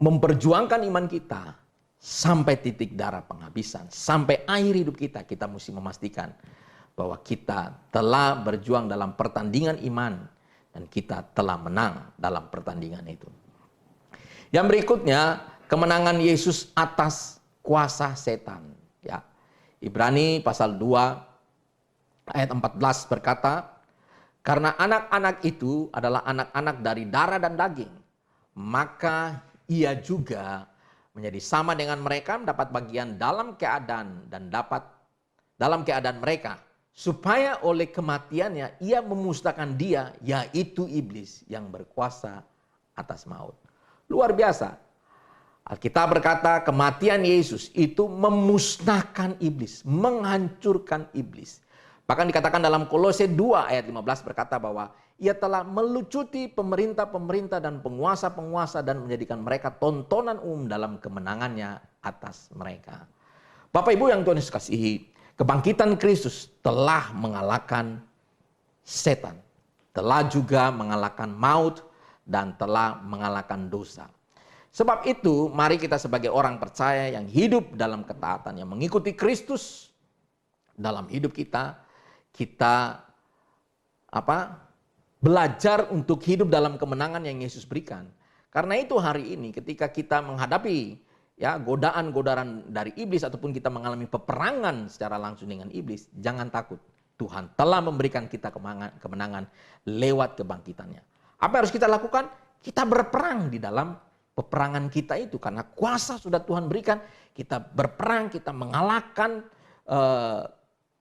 memperjuangkan iman kita sampai titik darah penghabisan. Sampai akhir hidup kita, kita mesti memastikan bahwa kita telah berjuang dalam pertandingan iman dan kita telah menang dalam pertandingan itu. Yang berikutnya, kemenangan Yesus atas kuasa setan. Ya. Ibrani pasal 2 ayat 14 berkata, karena anak-anak itu adalah anak-anak dari darah dan daging, maka ia juga menjadi sama dengan mereka, mendapat bagian dalam keadaan mereka, supaya oleh kematiannya ia memusnahkan dia, yaitu iblis yang berkuasa atas maut. Luar biasa. Alkitab berkata kematian Yesus itu memusnahkan iblis, menghancurkan iblis. Bahkan dikatakan dalam Kolose 2 ayat 15 berkata bahwa ia telah melucuti pemerintah-pemerintah dan penguasa-penguasa dan menjadikan mereka tontonan umum dalam kemenangannya atas mereka. Bapak Ibu yang Tuhan Yesus kasihi, kebangkitan Kristus telah mengalahkan setan, telah juga mengalahkan maut dan telah mengalahkan dosa. Sebab itu, mari kita sebagai orang percaya yang hidup dalam ketaatan, yang mengikuti Kristus dalam hidup kita, belajar untuk hidup dalam kemenangan yang Yesus berikan. Karena itu hari ini ketika kita menghadapi godaan-godaan dari iblis ataupun kita mengalami peperangan secara langsung dengan iblis, jangan takut. Tuhan telah memberikan kita kemenangan lewat kebangkitannya. Apa yang harus kita lakukan? Kita berperang di dalam peperangan kita itu, karena kuasa sudah Tuhan berikan. Kita berperang, kita mengalahkan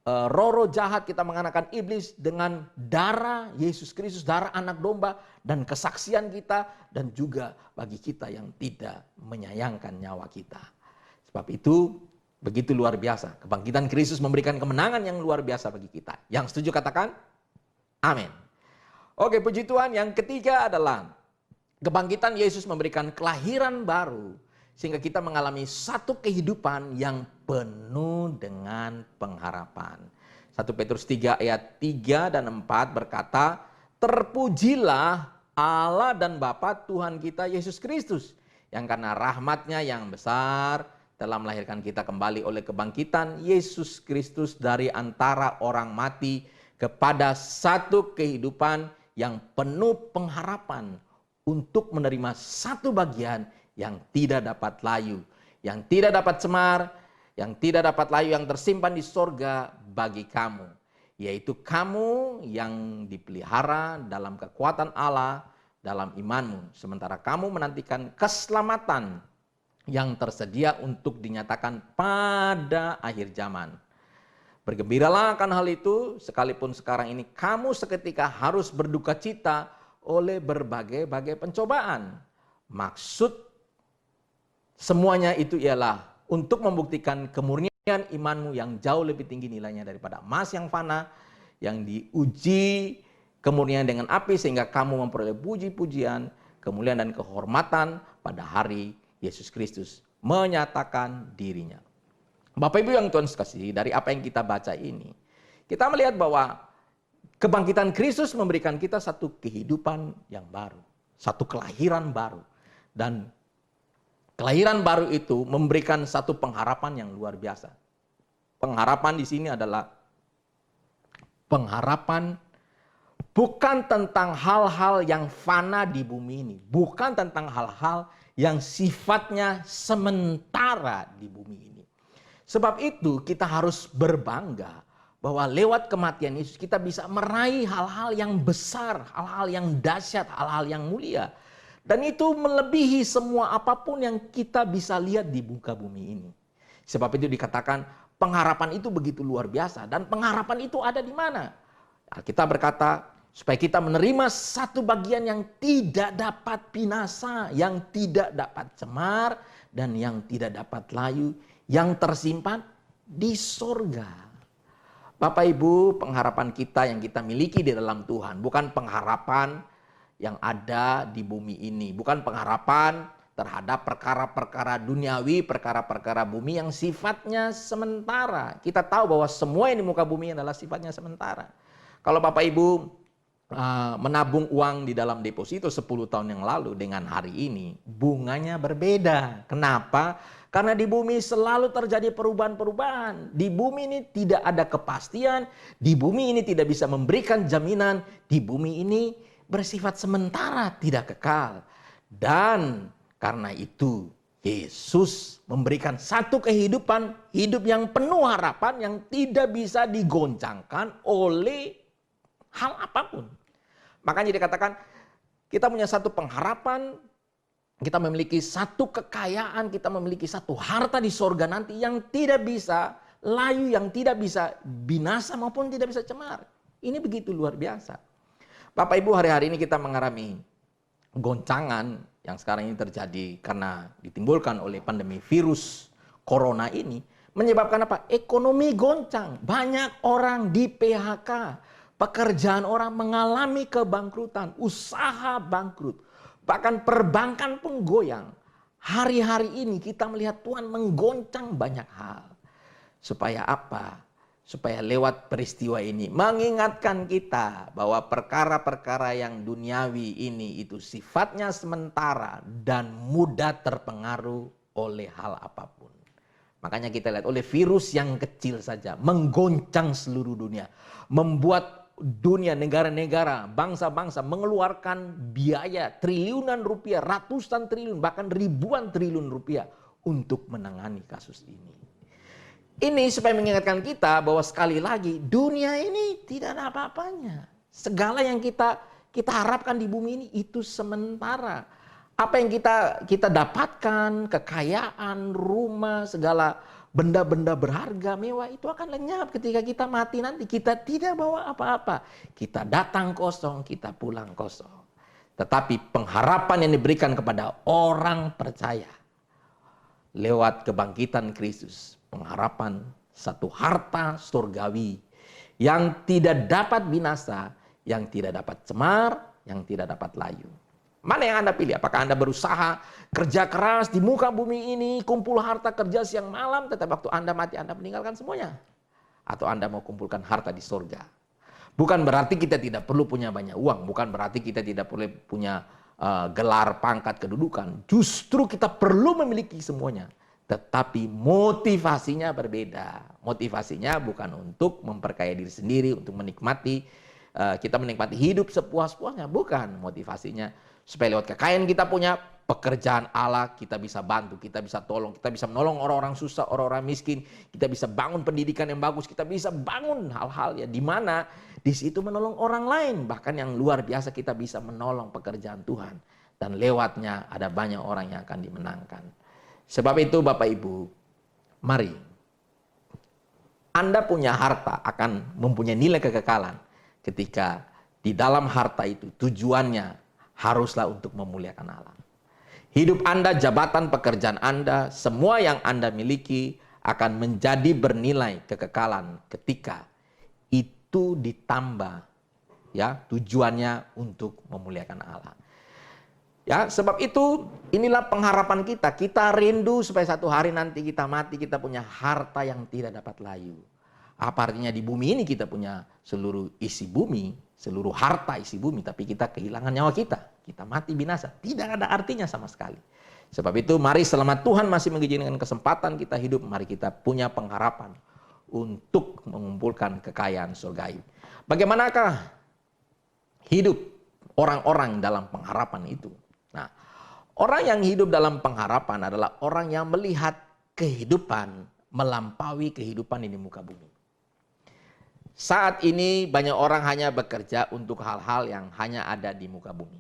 roh-roh jahat, kita mengalahkan iblis dengan darah Yesus Kristus, darah anak domba, dan kesaksian kita, dan juga bagi kita yang tidak menyayangkan nyawa kita. Sebab itu begitu luar biasa. Kebangkitan Kristus memberikan kemenangan yang luar biasa bagi kita. Yang setuju katakan amin. Oke, puji Tuhan. Yang ketiga adalah kebangkitan Yesus memberikan kelahiran baru sehingga kita mengalami satu kehidupan yang penuh dengan pengharapan. 1 Petrus 3 ayat 3 dan 4 berkata, terpujilah Allah dan Bapa Tuhan kita Yesus Kristus, yang karena rahmat-Nya yang besar telah melahirkan kita kembali oleh kebangkitan Yesus Kristus dari antara orang mati kepada satu kehidupan yang penuh pengharapan, untuk menerima satu bagian yang tidak dapat layu, yang tidak dapat cemar, yang tidak dapat layu, yang tersimpan di sorga bagi kamu. Yaitu kamu yang dipelihara dalam kekuatan Allah dalam imanmu. Sementara kamu menantikan keselamatan yang tersedia untuk dinyatakan pada akhir zaman. Bergembiralah akan hal itu, sekalipun sekarang ini kamu seketika harus berduka cita oleh berbagai-bagai pencobaan. Maksud semuanya itu ialah untuk membuktikan kemurnian imanmu yang jauh lebih tinggi nilainya daripada emas yang fana, yang diuji kemurnian dengan api, sehingga kamu memperoleh puji-pujian, kemuliaan dan kehormatan pada hari Yesus Kristus menyatakan dirinya. Bapak Ibu yang Tuhan kasih, dari apa yang kita baca ini, kita melihat bahwa kebangkitan Kristus memberikan kita satu kehidupan yang baru, satu kelahiran baru. Dan kelahiran baru itu memberikan satu pengharapan yang luar biasa. Pengharapan di sini adalah pengharapan bukan tentang hal-hal yang fana di bumi ini, bukan tentang hal-hal yang sifatnya sementara di bumi ini. Sebab itu kita harus berbangga bahwa lewat kematian Yesus kita bisa meraih hal-hal yang besar, hal-hal yang dahsyat, hal-hal yang mulia. Dan itu melebihi semua apapun yang kita bisa lihat di muka bumi ini. Sebab itu dikatakan pengharapan itu begitu luar biasa. Dan pengharapan itu ada di mana? Alkitab berkata supaya kita menerima satu bagian yang tidak dapat binasa, yang tidak dapat cemar, dan yang tidak dapat layu, yang tersimpan di sorga. Bapak Ibu, pengharapan kita yang kita miliki di dalam Tuhan bukan pengharapan yang ada di bumi ini. Bukan pengharapan terhadap perkara-perkara duniawi, perkara-perkara bumi yang sifatnya sementara. Kita tahu bahwa semua yang di muka bumi adalah sifatnya sementara. Kalau Bapak Ibu menabung uang di dalam deposito 10 tahun yang lalu dengan hari ini, bunganya berbeda. Kenapa? Karena di bumi selalu terjadi perubahan-perubahan. Di bumi ini tidak ada kepastian, di bumi ini tidak bisa memberikan jaminan, di bumi ini bersifat sementara, tidak kekal. Dan karena itu Yesus memberikan satu kehidupan, hidup yang penuh harapan yang tidak bisa digoncangkan oleh hal apapun. Makanya dikatakan kita punya satu pengharapan, kita memiliki satu kekayaan, kita memiliki satu harta di sorga nanti yang tidak bisa layu, yang tidak bisa binasa maupun tidak bisa cemar. Ini begitu luar biasa. Bapak Ibu, hari-hari ini kita mengalami goncangan yang sekarang ini terjadi karena ditimbulkan oleh pandemi virus corona ini. Menyebabkan apa? Ekonomi goncang. Banyak orang di PHK. Pekerjaan orang mengalami kebangkrutan. Usaha bangkrut. Bahkan perbankan pun goyang. Hari-hari ini kita melihat Tuhan menggoncang banyak hal. Supaya apa? Supaya lewat peristiwa ini mengingatkan kita bahwa perkara-perkara yang duniawi ini itu sifatnya sementara dan mudah terpengaruh oleh hal apapun. Makanya kita lihat oleh virus yang kecil saja menggoncang seluruh dunia. Membuat dunia, negara-negara, bangsa-bangsa mengeluarkan biaya triliunan rupiah, ratusan triliun, bahkan ribuan triliun rupiah untuk menangani kasus ini. Ini supaya mengingatkan kita bahwa sekali lagi dunia ini tidak ada apa-apanya. Segala yang kita harapkan di bumi ini itu sementara. Apa yang kita dapatkan, kekayaan, rumah, segala benda-benda berharga, mewah itu akan lenyap ketika kita mati nanti. Kita tidak bawa apa-apa. Kita datang kosong, kita pulang kosong. Tetapi pengharapan yang diberikan kepada orang percaya lewat kebangkitan Kristus, pengharapan satu harta surgawi yang tidak dapat binasa, yang tidak dapat cemar, yang tidak dapat layu. Mana yang Anda pilih? Apakah Anda berusaha kerja keras di muka bumi ini, kumpul harta kerja siang malam, tetapi waktu Anda mati Anda meninggalkan semuanya? Atau Anda mau kumpulkan harta di surga? Bukan berarti kita tidak perlu punya banyak uang, bukan berarti kita tidak perlu punya gelar, pangkat, kedudukan. Justru kita perlu memiliki semuanya. Tetapi motivasinya berbeda. Motivasinya bukan untuk memperkaya diri sendiri, untuk menikmati, kita menikmati hidup sepuas-puasnya. Bukan, motivasinya supaya lewat kekayaan kita punya, pekerjaan Allah kita bisa bantu, kita bisa tolong, kita bisa menolong orang-orang susah, orang-orang miskin, kita bisa bangun pendidikan yang bagus, kita bisa bangun hal-hal ya di mana di situ menolong orang lain, bahkan yang luar biasa kita bisa menolong pekerjaan Tuhan dan lewatnya ada banyak orang yang akan dimenangkan. Sebab itu Bapak Ibu, mari Anda punya harta akan mempunyai nilai kekekalan ketika di dalam harta itu tujuannya haruslah untuk memuliakan Allah. Hidup Anda, jabatan pekerjaan Anda, semua yang Anda miliki akan menjadi bernilai kekekalan ketika itu ditambah ya tujuannya untuk memuliakan Allah. Ya, sebab itu inilah pengharapan kita. Kita rindu supaya satu hari nanti kita mati, kita punya harta yang tidak dapat layu. Apa artinya di bumi ini kita punya seluruh isi bumi, seluruh harta isi bumi, tapi kita kehilangan nyawa kita. Kita mati binasa. Tidak ada artinya sama sekali. Sebab itu mari selama Tuhan masih mengizinkan kesempatan kita hidup, mari kita punya pengharapan untuk mengumpulkan kekayaan surgawi. Bagaimanakah hidup orang-orang dalam pengharapan itu? Nah, Orang yang hidup dalam pengharapan adalah orang yang melihat kehidupan melampaui kehidupan di muka bumi. Saat ini banyak orang hanya bekerja untuk hal-hal yang hanya ada di muka bumi.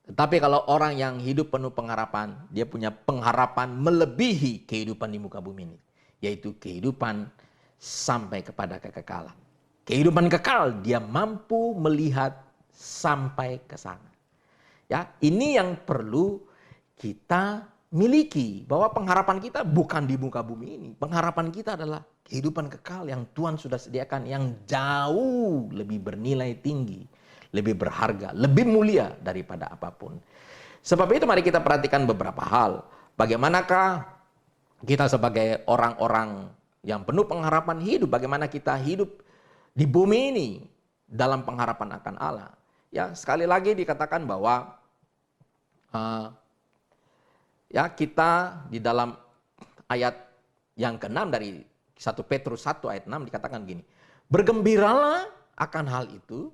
Tetapi kalau orang yang hidup penuh pengharapan, dia punya pengharapan melebihi kehidupan di muka bumi ini. Yaitu kehidupan sampai kepada kekekalan. Kehidupan kekal dia mampu melihat sampai ke sana. Ya, ini yang perlu kita miliki, bahwa pengharapan kita bukan di muka bumi ini. Pengharapan kita adalah kehidupan kekal yang Tuhan sudah sediakan, yang jauh lebih bernilai tinggi, lebih berharga, lebih mulia daripada apapun. Sebab itu mari kita perhatikan beberapa hal. Bagaimanakah kita sebagai orang-orang yang penuh pengharapan hidup, bagaimana kita hidup di bumi ini dalam pengharapan akan Allah. Ya, sekali lagi dikatakan bahwa ya, kita di dalam ayat yang ke-6 dari 1 Petrus 1 ayat 6 dikatakan gini. Bergembiralah akan hal itu,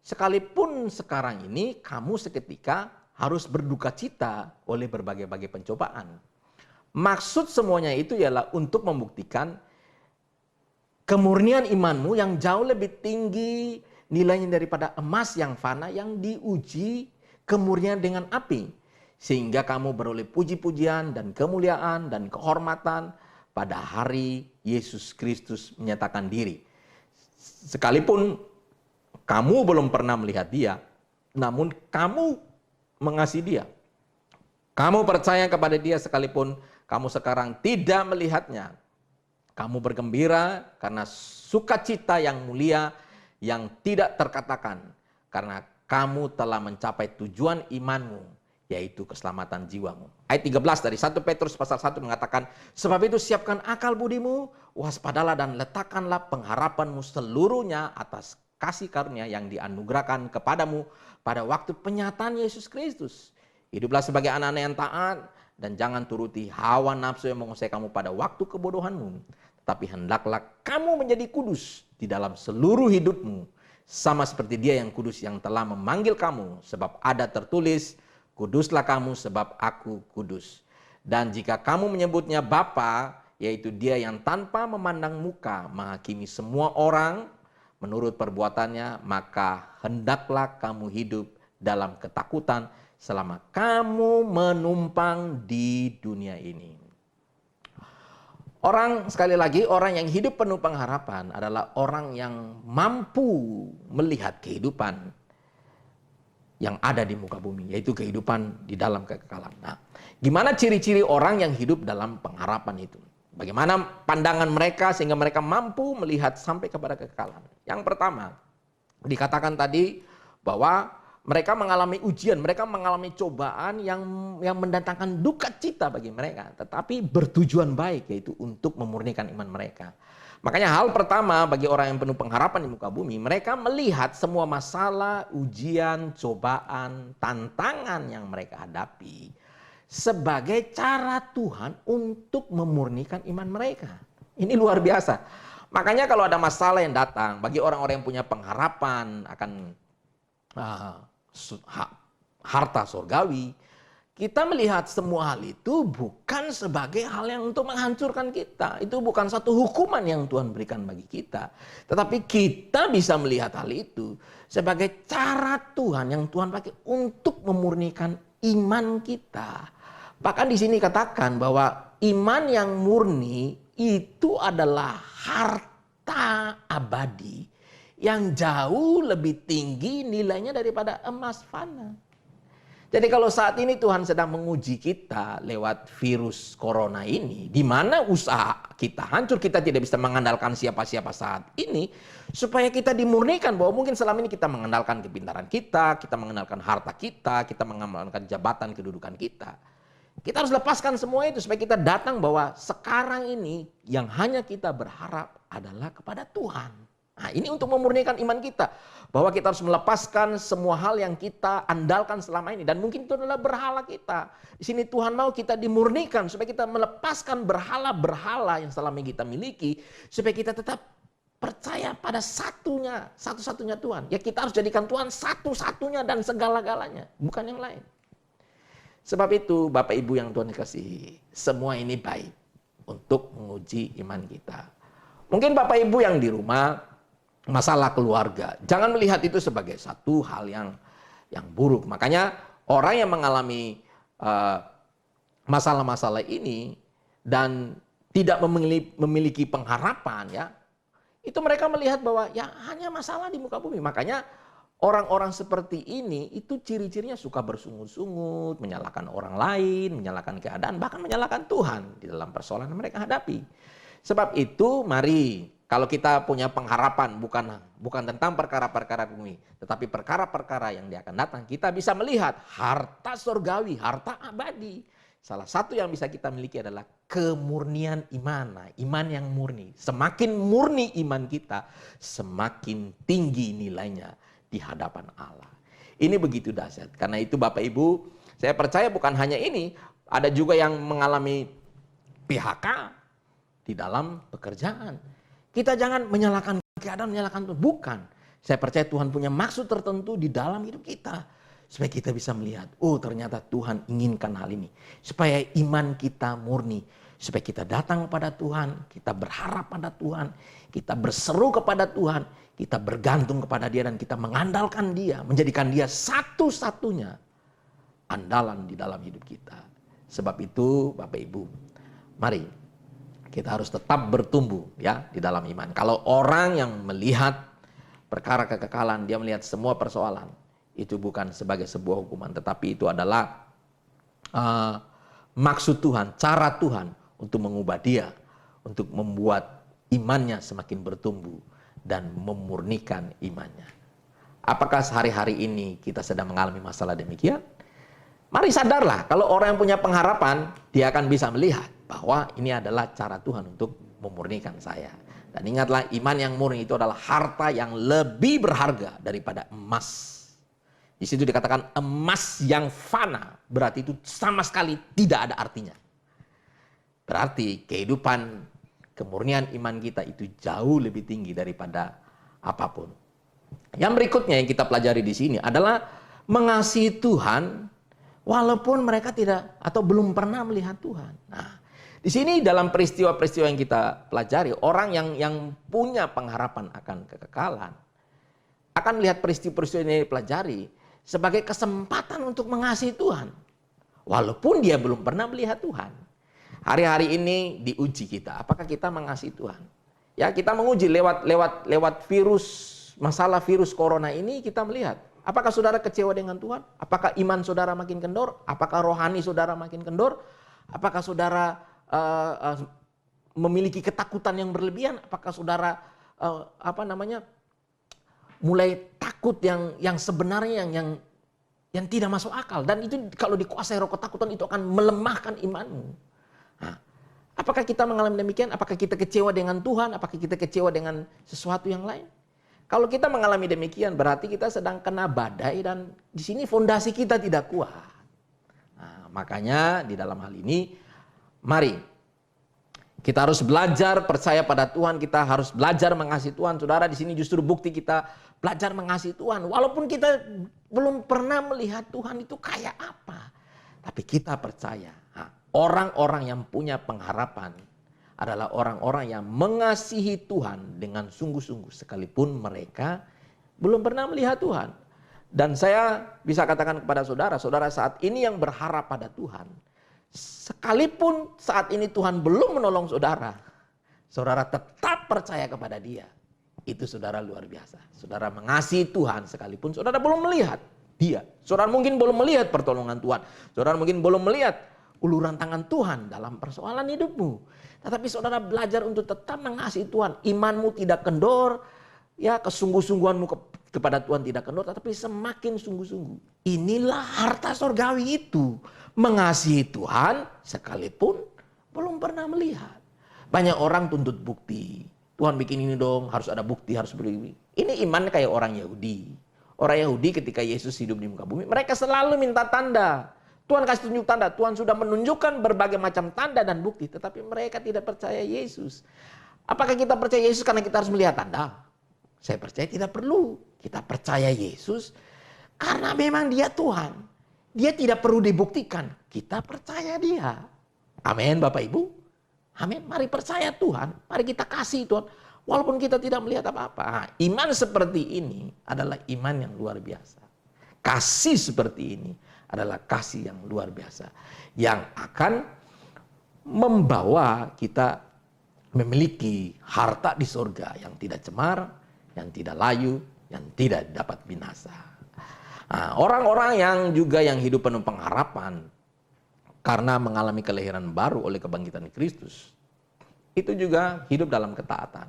sekalipun sekarang ini kamu seketika harus berduka cita oleh berbagai-bagai pencobaan. Maksud semuanya itu ialah untuk membuktikan kemurnian imanmu yang jauh lebih tinggi nilainya daripada emas yang fana yang diuji kemurnian dengan api. Sehingga kamu beroleh puji-pujian dan kemuliaan dan kehormatan pada hari Yesus Kristus menyatakan diri. Sekalipun kamu belum pernah melihat dia, namun kamu mengasihi dia. Kamu percaya kepada dia sekalipun kamu sekarang tidak melihatnya. Kamu bergembira karena sukacita yang mulia yang tidak terkatakan. Karena kamu telah mencapai tujuan imanmu, yaitu keselamatan jiwamu. Ayat 13 dari 1 Petrus pasal 1 mengatakan, sebab itu siapkan akal budimu, waspadalah dan letakkanlah pengharapanmu seluruhnya atas kasih karunia yang dianugerahkan kepadamu pada waktu penyataan Yesus Kristus. Hiduplah sebagai anak-anak yang taat dan jangan turuti hawa nafsu yang menguasai kamu pada waktu kebodohanmu. Tapi hendaklah kamu menjadi kudus di dalam seluruh hidupmu, sama seperti dia yang kudus yang telah memanggil kamu, sebab ada tertulis, kuduslah kamu sebab aku kudus. Dan jika kamu menyebutnya Bapa, yaitu dia yang tanpa memandang muka menghakimi semua orang menurut perbuatannya, maka hendaklah kamu hidup dalam ketakutan selama kamu menumpang di dunia ini. Orang, sekali lagi, orang yang hidup penuh pengharapan adalah orang yang mampu melihat kehidupan yang ada di muka bumi, yaitu kehidupan di dalam kekekalan. Nah, gimana ciri-ciri orang yang hidup dalam pengharapan itu? Bagaimana pandangan mereka sehingga mereka mampu melihat sampai kepada kekekalan? Yang pertama, dikatakan tadi bahwa mereka mengalami ujian, mereka mengalami cobaan yang mendatangkan duka cita bagi mereka, tetapi bertujuan baik, yaitu untuk memurnikan iman mereka. Makanya hal pertama bagi orang yang penuh pengharapan di muka bumi, mereka melihat semua masalah, ujian, cobaan, tantangan yang mereka hadapi sebagai cara Tuhan untuk memurnikan iman mereka. Ini luar biasa. Makanya kalau ada masalah yang datang, bagi orang-orang yang punya pengharapan akan harta surgawi, kita melihat semua hal itu bukan sebagai hal yang untuk menghancurkan kita. Itu bukan satu hukuman yang Tuhan berikan bagi kita. Tetapi kita bisa melihat hal itu sebagai cara Tuhan yang Tuhan pakai untuk memurnikan iman kita. Bahkan di sini katakan bahwa iman yang murni itu adalah harta abadi yang jauh lebih tinggi nilainya daripada emas fana. Jadi kalau saat ini Tuhan sedang menguji kita lewat virus corona ini, di mana usaha kita hancur, kita tidak bisa mengandalkan siapa-siapa saat ini, supaya kita dimurnikan bahwa mungkin selama ini kita mengandalkan kepintaran kita mengandalkan harta kita mengandalkan jabatan kedudukan kita. Kita harus lepaskan semua itu supaya kita datang bahwa sekarang ini yang hanya kita berharap adalah kepada Tuhan. Nah, ini untuk memurnikan iman kita. Bahwa kita harus melepaskan semua hal yang kita andalkan selama ini. Dan mungkin itu adalah berhala kita. Di sini Tuhan mau kita dimurnikan supaya kita melepaskan berhala-berhala yang selama ini kita miliki. Supaya kita tetap percaya pada satu-satunya Tuhan. Ya, kita harus jadikan Tuhan satu-satunya dan segala-galanya. Bukan yang lain. Sebab itu Bapak Ibu yang Tuhan kasihi, semua ini baik untuk menguji iman kita. Mungkin Bapak Ibu yang di rumah, masalah keluarga, jangan melihat itu sebagai satu hal yang buruk. Makanya orang yang mengalami masalah-masalah ini dan tidak memiliki pengharapan, ya, itu mereka melihat bahwa ya hanya masalah di muka bumi. Makanya orang-orang seperti ini itu ciri-cirinya suka bersungut-sungut, menyalahkan orang lain, menyalahkan keadaan, bahkan menyalahkan Tuhan di dalam persoalan yang mereka hadapi. Sebab itu mari, kalau kita punya pengharapan bukan tentang perkara-perkara bumi, tetapi perkara-perkara yang dia akan datang, kita bisa melihat harta surgawi, harta abadi. Salah satu yang bisa kita miliki adalah kemurnian iman, iman yang murni. Semakin murni iman kita, semakin tinggi nilainya di hadapan Allah. Ini begitu dahsyat. Karena itu Bapak Ibu, saya percaya bukan hanya ini, ada juga yang mengalami PHK di dalam pekerjaan. Kita jangan menyalahkan keadaan, menyalahkan Tuhan. Bukan. Saya percaya Tuhan punya maksud tertentu di dalam hidup kita. Supaya kita bisa melihat, oh ternyata Tuhan inginkan hal ini. Supaya iman kita murni. Supaya kita datang kepada Tuhan, kita berharap pada Tuhan, kita berseru kepada Tuhan, kita bergantung kepada Dia dan kita mengandalkan Dia, menjadikan Dia satu-satunya andalan di dalam hidup kita. Sebab itu Bapak Ibu, mari kita harus tetap bertumbuh ya di dalam iman. Kalau orang yang melihat perkara kekekalan, dia melihat semua persoalan, itu bukan sebagai sebuah hukuman, tetapi itu adalah maksud Tuhan, cara Tuhan untuk mengubah dia, untuk membuat imannya semakin bertumbuh dan memurnikan imannya. Apakah sehari-hari ini kita sedang mengalami masalah demikian? Mari sadarlah, kalau orang yang punya pengharapan, dia akan bisa melihat bahwa ini adalah cara Tuhan untuk memurnikan saya. Dan ingatlah, iman yang murni itu adalah harta yang lebih berharga daripada emas. Di situ dikatakan emas yang fana, berarti itu sama sekali tidak ada artinya. Berarti kehidupan kemurnian iman kita itu jauh lebih tinggi daripada apapun. Yang berikutnya yang kita pelajari di sini adalah mengasihi Tuhan walaupun mereka tidak atau belum pernah melihat Tuhan. Nah, di sini dalam peristiwa-peristiwa yang kita pelajari, orang yang punya pengharapan akan kekekalan akan melihat peristiwa-peristiwa ini dipelajari sebagai kesempatan untuk mengasihi Tuhan walaupun dia belum pernah melihat Tuhan. Hari-hari ini diuji kita, apakah kita mengasihi Tuhan? Ya, kita menguji lewat virus, masalah virus corona ini kita melihat, apakah saudara kecewa dengan Tuhan? Apakah iman saudara makin kendor? Apakah rohani saudara makin kendor? Apakah saudara memiliki ketakutan yang berlebihan? Apakah saudara mulai takut yang sebenarnya yang tidak masuk akal? Dan itu kalau dikuasai roh ketakutan itu akan melemahkan imanmu. Nah, apakah kita mengalami demikian? Apakah kita kecewa dengan Tuhan? Apakah kita kecewa dengan sesuatu yang lain? Kalau kita mengalami demikian, berarti kita sedang kena badai dan di sini fondasi kita tidak kuat. Nah, makanya di dalam hal ini, mari kita harus belajar percaya pada Tuhan. Kita harus belajar mengasihi Tuhan. Saudara, di sini justru bukti kita belajar mengasihi Tuhan. Walaupun kita belum pernah melihat Tuhan itu kayak apa, tapi kita percaya. Orang-orang yang punya pengharapan adalah orang-orang yang mengasihi Tuhan dengan sungguh-sungguh sekalipun mereka belum pernah melihat Tuhan. Dan saya bisa katakan kepada saudara, saudara saat ini yang berharap pada Tuhan, sekalipun saat ini Tuhan belum menolong saudara, saudara tetap percaya kepada Dia. Itu saudara luar biasa. Saudara mengasihi Tuhan sekalipun saudara belum melihat Dia. Saudara mungkin belum melihat pertolongan Tuhan. Saudara mungkin belum melihat uluran tangan Tuhan dalam persoalan hidupmu. Tetapi saudara belajar untuk tetap mengasihi Tuhan. Imanmu tidak kendor, ya kesungguh-sungguhanmu kepada Tuhan tidak kendor, tetapi semakin sungguh-sungguh. Inilah harta surgawi itu. Mengasihi Tuhan sekalipun belum pernah melihat. Banyak orang tuntut bukti. Tuhan bikin ini dong, harus ada bukti, harus begini. Ini iman kayak orang Yahudi. Orang Yahudi ketika Yesus hidup di muka bumi, mereka selalu minta tanda. Tuhan kasih tunjuk tanda, Tuhan sudah menunjukkan berbagai macam tanda dan bukti, tetapi mereka tidak percaya Yesus. Apakah kita percaya Yesus karena kita harus melihat tanda? Saya percaya tidak perlu. Kita percaya Yesus karena memang Dia Tuhan Dia tidak perlu dibuktikan. Kita percaya dia. Amin Bapak Ibu. Amin. Mari percaya Tuhan. Mari kita kasih Tuhan. Walaupun kita tidak melihat apa-apa. Nah, iman seperti ini adalah iman yang luar biasa. Kasih seperti ini adalah kasih yang luar biasa. Yang akan membawa kita memiliki harta di surga yang tidak cemar, yang tidak layu, yang tidak dapat binasa. Nah, orang-orang yang juga yang hidup penuh pengharapan karena mengalami kelahiran baru oleh kebangkitan Kristus, itu juga hidup dalam ketaatan.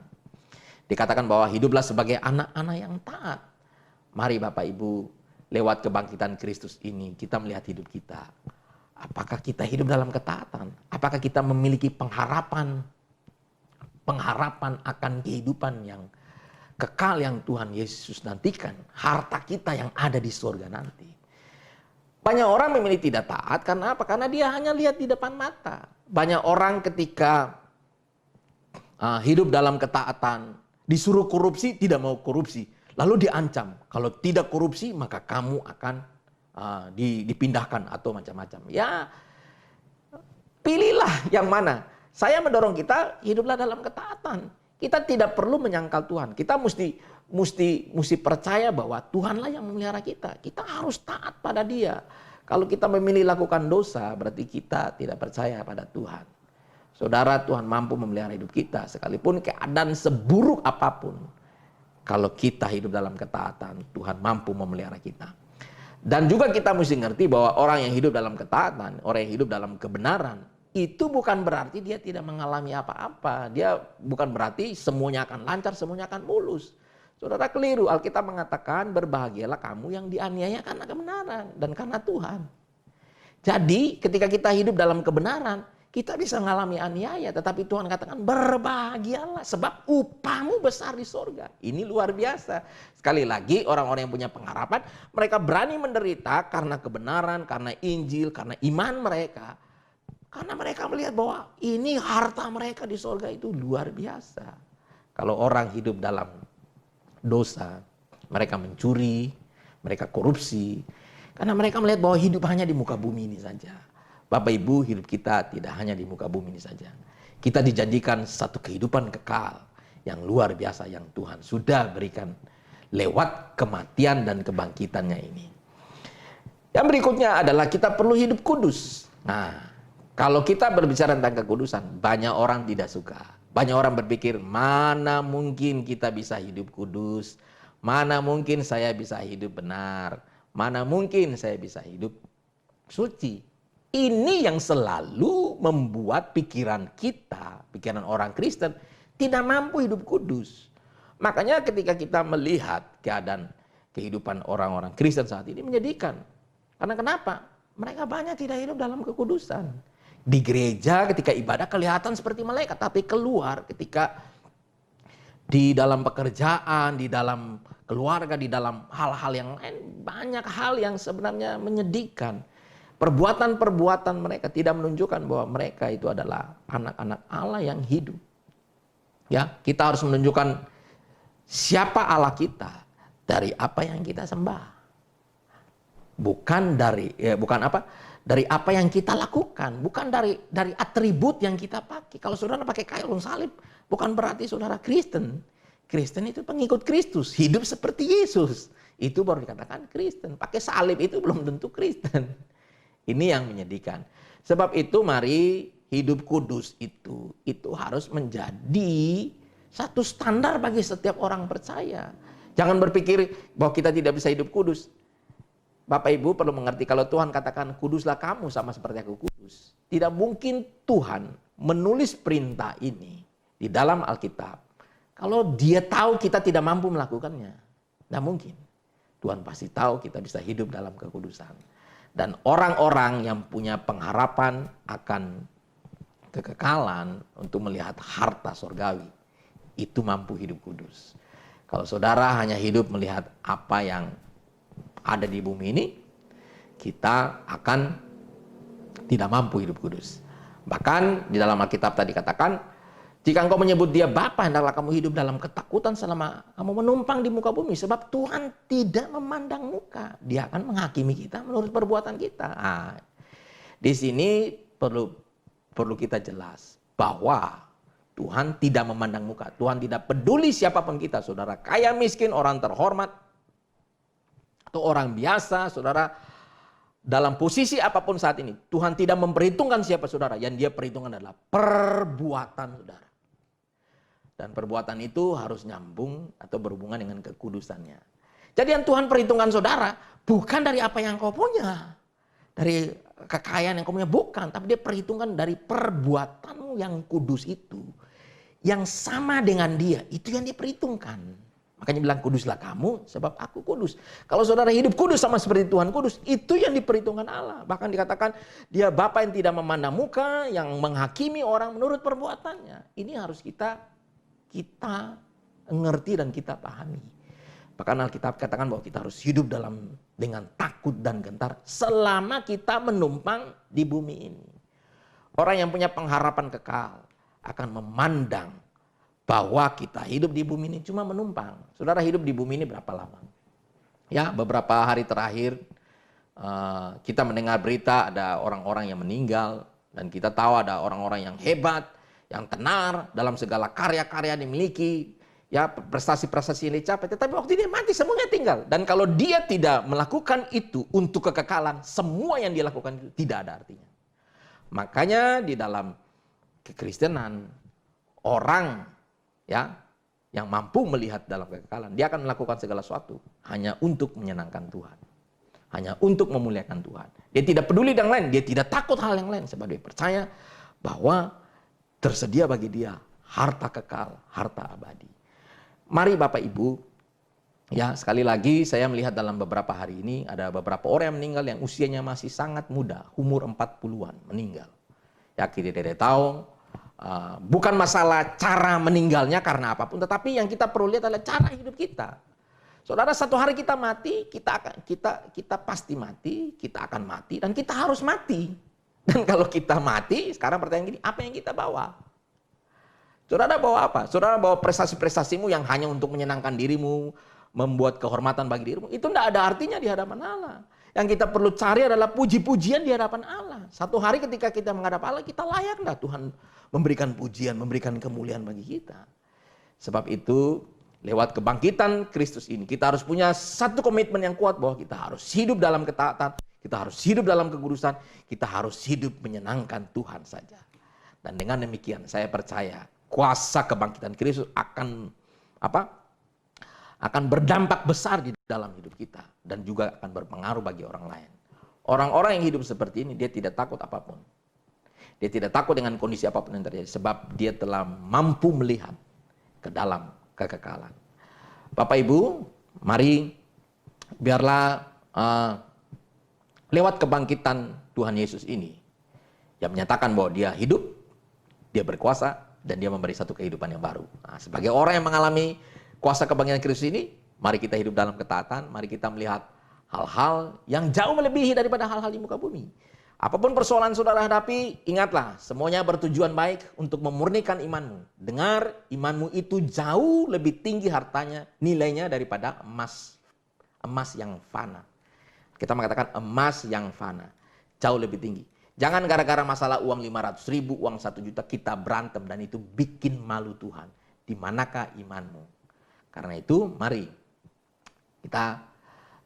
Dikatakan bahwa hiduplah sebagai anak-anak yang taat. Mari Bapak Ibu, lewat kebangkitan Kristus ini kita melihat hidup kita. Apakah kita hidup dalam ketaatan? Apakah kita memiliki pengharapan akan kehidupan yang kekal yang Tuhan Yesus nantikan, harta kita yang ada di surga nanti. Banyak orang memilih tidak taat karena apa? Karena dia hanya lihat di depan mata. Banyak orang ketika hidup dalam ketaatan, disuruh korupsi tidak mau korupsi, lalu diancam kalau tidak korupsi maka kamu akan dipindahkan atau macam-macam. Ya, pilihlah yang mana. Saya mendorong kita hiduplah dalam ketaatan. Kita tidak perlu menyangkal Tuhan. Kita mesti percaya bahwa Tuhanlah yang memelihara kita. Kita harus taat pada Dia. Kalau kita memilih lakukan dosa, berarti kita tidak percaya pada Tuhan. Saudara, Tuhan mampu memelihara hidup kita. Sekalipun keadaan seburuk apapun. Kalau kita hidup dalam ketaatan, Tuhan mampu memelihara kita. Dan juga kita mesti ngerti bahwa orang yang hidup dalam ketaatan, orang yang hidup dalam kebenaran, itu bukan berarti dia tidak mengalami apa-apa. Dia bukan berarti semuanya akan lancar, semuanya akan mulus. Saudara, keliru. Alkitab mengatakan berbahagialah kamu yang dianiaya karena kebenaran dan karena Tuhan. Jadi ketika kita hidup dalam kebenaran, kita bisa mengalami aniaya. Tetapi Tuhan katakan berbahagialah sebab upahmu besar di surga. Ini luar biasa. Sekali lagi orang-orang yang punya pengharapan, mereka berani menderita karena kebenaran, karena Injil, karena iman mereka. Karena mereka melihat bahwa ini harta mereka di surga itu luar biasa. Kalau orang hidup dalam dosa, mereka mencuri, mereka korupsi. Karena mereka melihat bahwa hidup hanya di muka bumi ini saja. Bapak Ibu, hidup kita tidak hanya di muka bumi ini saja. Kita dijanjikan satu kehidupan kekal yang luar biasa yang Tuhan sudah berikan lewat kematian dan kebangkitannya ini. Yang berikutnya adalah kita perlu hidup kudus. Nah, kalau kita berbicara tentang kekudusan, banyak orang tidak suka. Banyak orang berpikir, mana mungkin kita bisa hidup kudus? Mana mungkin saya bisa hidup benar? Mana mungkin saya bisa hidup suci? Ini yang selalu membuat pikiran kita, pikiran orang Kristen, tidak mampu hidup kudus. Makanya ketika kita melihat keadaan kehidupan orang-orang Kristen saat ini menyedihkan. Karena kenapa? Mereka banyak tidak hidup dalam kekudusan. Di gereja ketika ibadah kelihatan seperti malaikat, tapi keluar ketika di dalam pekerjaan, di dalam keluarga, di dalam hal-hal yang lain, banyak hal yang sebenarnya menyedihkan. Perbuatan-perbuatan mereka tidak menunjukkan bahwa mereka itu adalah anak-anak Allah yang hidup. Ya, kita harus menunjukkan siapa Allah kita dari apa yang kita sembah. Bukan dari apa yang kita lakukan, bukan dari atribut yang kita pakai. Kalau saudara pakai kailun salib, bukan berarti saudara Kristen. Kristen itu pengikut Kristus, hidup seperti Yesus. Itu baru dikatakan Kristen. Pakai salib itu belum tentu Kristen. Ini yang menyedihkan. Sebab itu mari hidup kudus itu harus menjadi satu standar bagi setiap orang percaya. Jangan berpikir bahwa kita tidak bisa hidup kudus. Bapak Ibu perlu mengerti, kalau Tuhan katakan kuduslah kamu sama seperti aku kudus. Tidak mungkin Tuhan menulis perintah ini di dalam Alkitab kalau Dia tahu kita tidak mampu melakukannya. Tidak mungkin. Tuhan pasti tahu kita bisa hidup dalam kekudusan. Dan orang-orang yang punya pengharapan akan kekekalan untuk melihat harta surgawi, itu mampu hidup kudus. Kalau saudara hanya hidup melihat apa yang ada di bumi ini, kita akan tidak mampu hidup kudus. Bahkan di dalam Alkitab tadi katakan, Jika engkau menyebut dia Bapa, hendaklah kamu hidup dalam ketakutan selama kamu menumpang di muka bumi. Sebab Tuhan tidak memandang muka. Dia akan menghakimi kita menurut perbuatan kita. Nah, di sini perlu kita jelas bahwa Tuhan tidak memandang muka. Tuhan tidak peduli siapapun kita. Saudara kaya miskin, orang terhormat, atau orang biasa, saudara dalam posisi apapun saat ini. Tuhan tidak memperhitungkan siapa saudara. Yang dia perhitungkan adalah perbuatan saudara. Dan perbuatan itu harus nyambung atau berhubungan dengan kekudusannya. Jadi yang Tuhan perhitungkan saudara bukan dari apa yang kau punya. Dari kekayaan yang kau punya, bukan. Tapi dia perhitungkan dari perbuatanmu yang kudus itu. Yang sama dengan dia, itu yang diperhitungkan. Makanya bilang kuduslah kamu sebab aku kudus. Kalau saudara hidup kudus sama seperti Tuhan kudus, itu yang diperhitungkan Allah. Bahkan dikatakan dia Bapa yang tidak memandang muka, yang menghakimi orang menurut perbuatannya. Ini harus kita ngerti dan kita pahami. Bahkan Alkitab katakan bahwa kita harus hidup dengan takut dan gentar selama kita menumpang di bumi ini. Orang yang punya pengharapan kekal akan memandang bahwa kita hidup di bumi ini cuma menumpang. Saudara hidup di bumi ini berapa lama? Ya, beberapa hari terakhir kita mendengar berita ada orang-orang yang meninggal. Dan kita tahu ada orang-orang yang hebat, yang tenar dalam segala karya-karya yang dimiliki, ya prestasi-prestasi yang dicapai. Tetapi waktu dia mati semuanya tinggal. Dan kalau dia tidak melakukan itu untuk kekekalan, semua yang dia lakukan itu tidak ada artinya. Makanya di dalam kekristenan, orang ya yang mampu melihat dalam kekekalan, dia akan melakukan segala sesuatu hanya untuk menyenangkan Tuhan, hanya untuk memuliakan Tuhan. Dia tidak peduli dengan lain, dia tidak takut hal yang lain, sebab dia percaya bahwa tersedia bagi dia harta kekal, harta abadi. Mari Bapak Ibu, ya sekali lagi saya melihat dalam beberapa hari ini ada beberapa orang yang meninggal yang usianya masih sangat muda, umur 40-an meninggal. Ya kita tidak tahu, bukan masalah cara meninggalnya karena apapun, tetapi yang kita perlu lihat adalah cara hidup kita. Saudara, satu hari kita mati, kita pasti mati, kita akan mati dan kita harus mati. Dan kalau kita mati, sekarang pertanyaan gini, apa yang kita bawa? Saudara bawa apa? Saudara bawa prestasi-prestasimu yang hanya untuk menyenangkan dirimu, membuat kehormatan bagi dirimu, itu tidak ada artinya di hadapan Allah. Yang kita perlu cari adalah puji-pujian di hadapan Allah. Satu hari ketika kita menghadap Allah, kita layak enggak Tuhan memberikan pujian, memberikan kemuliaan bagi kita. Sebab itu, lewat kebangkitan Kristus ini, kita harus punya satu komitmen yang kuat bahwa kita harus hidup dalam ketaatan, kita harus hidup dalam kekudusan, kita harus hidup menyenangkan Tuhan saja. Dan dengan demikian saya percaya kuasa kebangkitan Kristus akan berdampak besar di dalam hidup kita dan juga akan berpengaruh bagi orang lain. Orang-orang yang hidup seperti ini dia tidak takut apapun. Dia tidak takut dengan kondisi apapun yang terjadi sebab dia telah mampu melihat ke dalam kekekalan. Bapak Ibu, mari biarlah lewat kebangkitan Tuhan Yesus ini, yang menyatakan bahwa dia hidup, dia berkuasa, dan dia memberi satu kehidupan yang baru. Nah, sebagai orang yang mengalami kuasa kebangkitan Kristus ini, mari kita hidup dalam ketaatan, mari kita melihat hal-hal yang jauh melebihi daripada hal-hal di muka bumi. Apapun persoalan saudara hadapi, ingatlah, semuanya bertujuan baik untuk memurnikan imanmu. Dengar, imanmu itu jauh lebih tinggi hartanya, nilainya daripada emas yang fana. Kita mengatakan emas yang fana, jauh lebih tinggi. Jangan gara-gara masalah uang 500.000, uang 1 juta kita berantem dan itu bikin malu Tuhan. Di manakah imanmu? Karena itu mari kita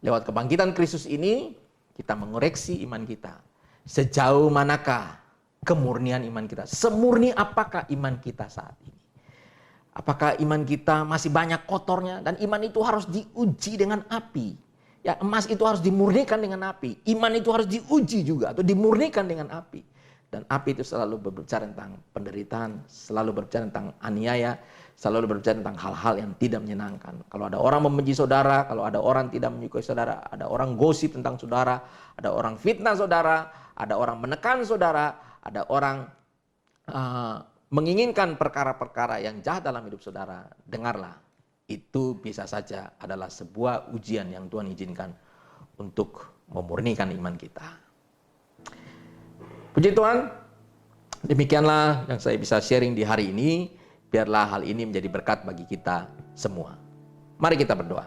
lewat kebangkitan Kristus ini, kita mengoreksi iman kita. Sejauh manakah kemurnian iman kita? Semurni apakah iman kita saat ini? Apakah iman kita masih banyak kotornya? Dan iman itu harus diuji dengan api. Ya, emas itu harus dimurnikan dengan api. Iman itu harus diuji juga atau dimurnikan dengan api. Dan api itu selalu berbicara tentang penderitaan, selalu berbicara tentang aniaya, selalu berbicara tentang hal-hal yang tidak menyenangkan. Kalau ada orang membenci saudara, kalau ada orang tidak menyukai saudara, ada orang gosip tentang saudara, ada orang fitnah saudara, ada orang menekan saudara, ada orang menginginkan perkara-perkara yang jahat dalam hidup saudara, dengarlah. Itu bisa saja adalah sebuah ujian yang Tuhan izinkan untuk memurnikan iman kita. Puji Tuhan, demikianlah yang saya bisa sharing di hari ini. biarlah hal ini menjadi berkat bagi kita semua. Mari kita berdoa.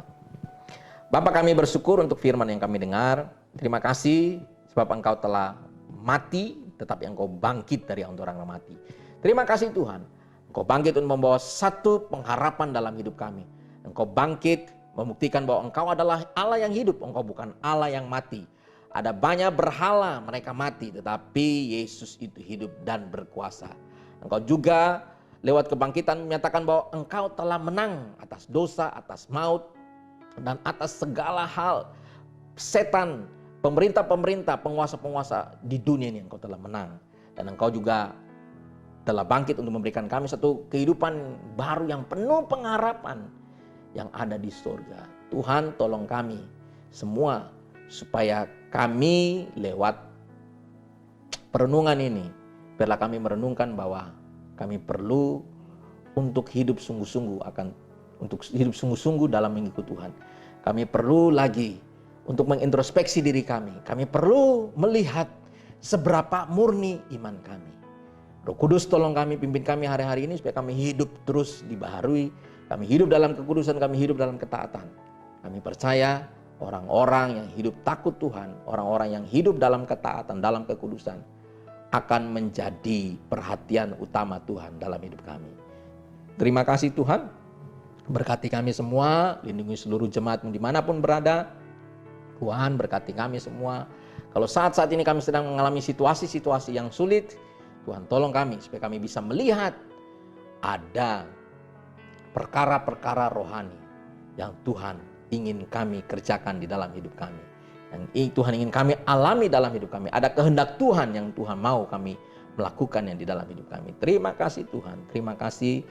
Bapa, kami bersyukur untuk firman yang kami dengar. Terima kasih sebab Engkau telah mati, tetapi Engkau bangkit dari antara orang mati. Terima kasih Tuhan, Engkau bangkit untuk membawa satu pengharapan dalam hidup kami. Engkau bangkit membuktikan bahwa Engkau adalah Allah yang hidup, Engkau bukan Allah yang mati. Ada banyak berhala mereka mati, tetapi Yesus itu hidup dan berkuasa. Engkau juga lewat kebangkitan menyatakan bahwa Engkau telah menang atas dosa, atas maut, dan atas segala hal. Setan, pemerintah-pemerintah, penguasa-penguasa di dunia ini Engkau telah menang. Dan Engkau juga telah bangkit untuk memberikan kami satu kehidupan baru yang penuh pengharapan yang ada di surga. Tuhan, tolong kami semua supaya kami lewat perenungan ini, biarlah kami merenungkan bahwa kami perlu untuk hidup sungguh-sungguh dalam mengikuti Tuhan. Kami perlu lagi untuk mengintrospeksi diri kami. Kami perlu melihat seberapa murni iman kami. Roh Kudus, tolong kami, pimpin kami hari-hari ini supaya kami hidup terus dibaharui. Kami hidup dalam kekudusan, kami hidup dalam ketaatan. Kami percaya orang-orang yang hidup takut Tuhan, orang-orang yang hidup dalam ketaatan, dalam kekudusan, akan menjadi perhatian utama Tuhan dalam hidup kami. Terima kasih Tuhan, berkati kami semua, lindungi seluruh jemaat-Mu dimanapun berada. Tuhan, berkati kami semua. Kalau saat-saat ini kami sedang mengalami situasi-situasi yang sulit, Tuhan tolong kami supaya kami bisa melihat ada perkara-perkara rohani yang Tuhan ingin kami kerjakan di dalam hidup kami, yang Tuhan ingin kami alami dalam hidup kami. Ada kehendak Tuhan yang Tuhan mau kami melakukan yang di dalam hidup kami. Terima kasih Tuhan, terima kasih.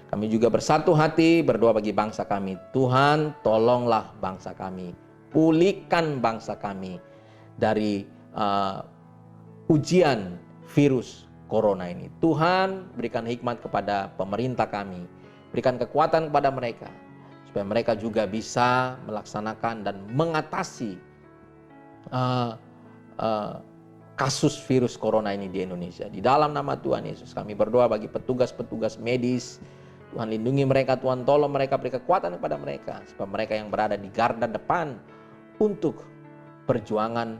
Kami juga bersatu hati berdoa bagi bangsa kami. Tuhan, tolonglah bangsa kami, pulihkan bangsa kami dari ujian virus corona ini. Tuhan, berikan hikmat kepada pemerintah kami, berikan kekuatan kepada mereka, supaya mereka juga bisa melaksanakan dan mengatasi kasus virus corona ini di Indonesia. Di dalam nama Tuhan Yesus kami berdoa bagi petugas-petugas medis. Tuhan, lindungi mereka, Tuhan tolong mereka, beri kekuatan kepada mereka, supaya mereka yang berada di garda depan untuk perjuangan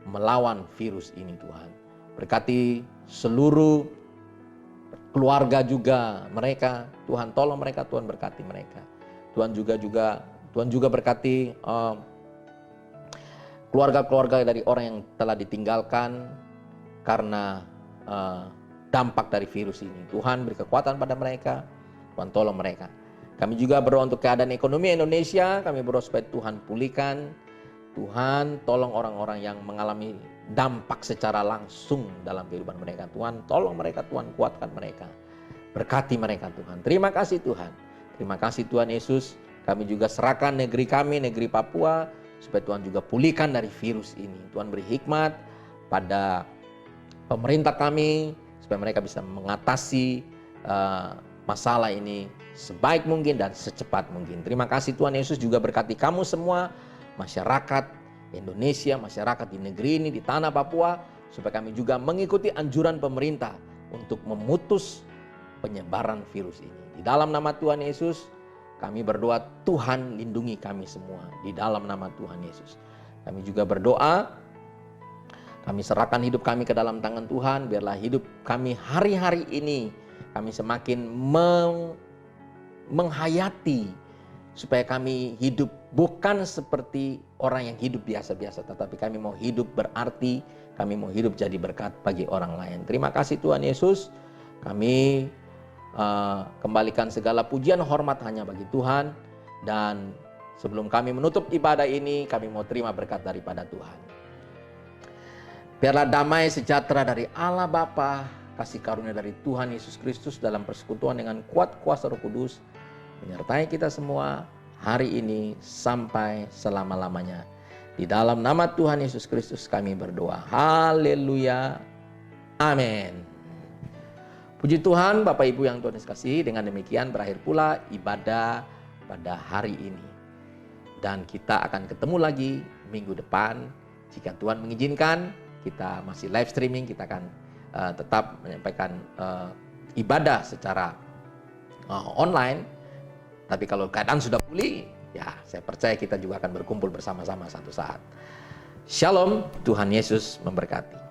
melawan virus ini. Tuhan, berkati seluruh keluarga juga mereka. Tuhan tolong mereka, Tuhan berkati mereka. Tuhan juga berkati keluarga-keluarga dari orang yang telah ditinggalkan karena dampak dari virus ini. Tuhan, beri kekuatan pada mereka, Tuhan tolong mereka. Kami juga berdoa untuk keadaan ekonomi Indonesia. Kami berdoa supaya Tuhan pulihkan. Tuhan, tolong orang-orang yang mengalami dampak secara langsung dalam kehidupan mereka. Tuhan, tolong mereka, Tuhan kuatkan mereka. Berkati mereka Tuhan. Terima kasih Tuhan. Terima kasih Tuhan Yesus. Kami juga serahkan negeri kami, negeri Papua, supaya Tuhan juga pulihkan dari virus ini. Tuhan beri hikmat pada pemerintah kami, supaya mereka bisa mengatasi masalah ini sebaik mungkin dan secepat mungkin. Terima kasih Tuhan Yesus. Juga berkati kamu semua, masyarakat Indonesia, masyarakat di negeri ini, di tanah Papua, supaya kami juga mengikuti anjuran pemerintah untuk memutus penyebaran virus ini. Di dalam nama Tuhan Yesus kami berdoa, Tuhan lindungi kami semua. Di dalam nama Tuhan Yesus kami juga berdoa, kami serahkan hidup kami ke dalam tangan Tuhan. Biarlah hidup kami hari-hari ini kami semakin menghayati, supaya kami hidup bukan seperti orang yang hidup biasa-biasa, tetapi kami mau hidup berarti, kami mau hidup jadi berkat bagi orang lain. Terima kasih Tuhan Yesus. Kami kembalikan segala pujian hormat hanya bagi Tuhan. Dan sebelum kami menutup ibadah ini, kami mau terima berkat daripada Tuhan. Biarlah damai sejahtera dari Allah Bapa, kasih karunia dari Tuhan Yesus Kristus dalam persekutuan dengan kuat kuasa Roh Kudus menyertai kita semua hari ini sampai selama-lamanya. Di dalam nama Tuhan Yesus Kristus kami berdoa. Haleluya. Amin. Puji Tuhan, Bapak Ibu yang Tuhan kasih, dengan demikian berakhir pula ibadah pada hari ini. Dan kita akan ketemu lagi minggu depan. Jika Tuhan mengizinkan, kita masih live streaming, kita akan tetap menyampaikan ibadah secara online. Tapi kalau keadaan sudah pulih, ya saya percaya kita juga akan berkumpul bersama-sama satu saat. Shalom, Tuhan Yesus memberkati.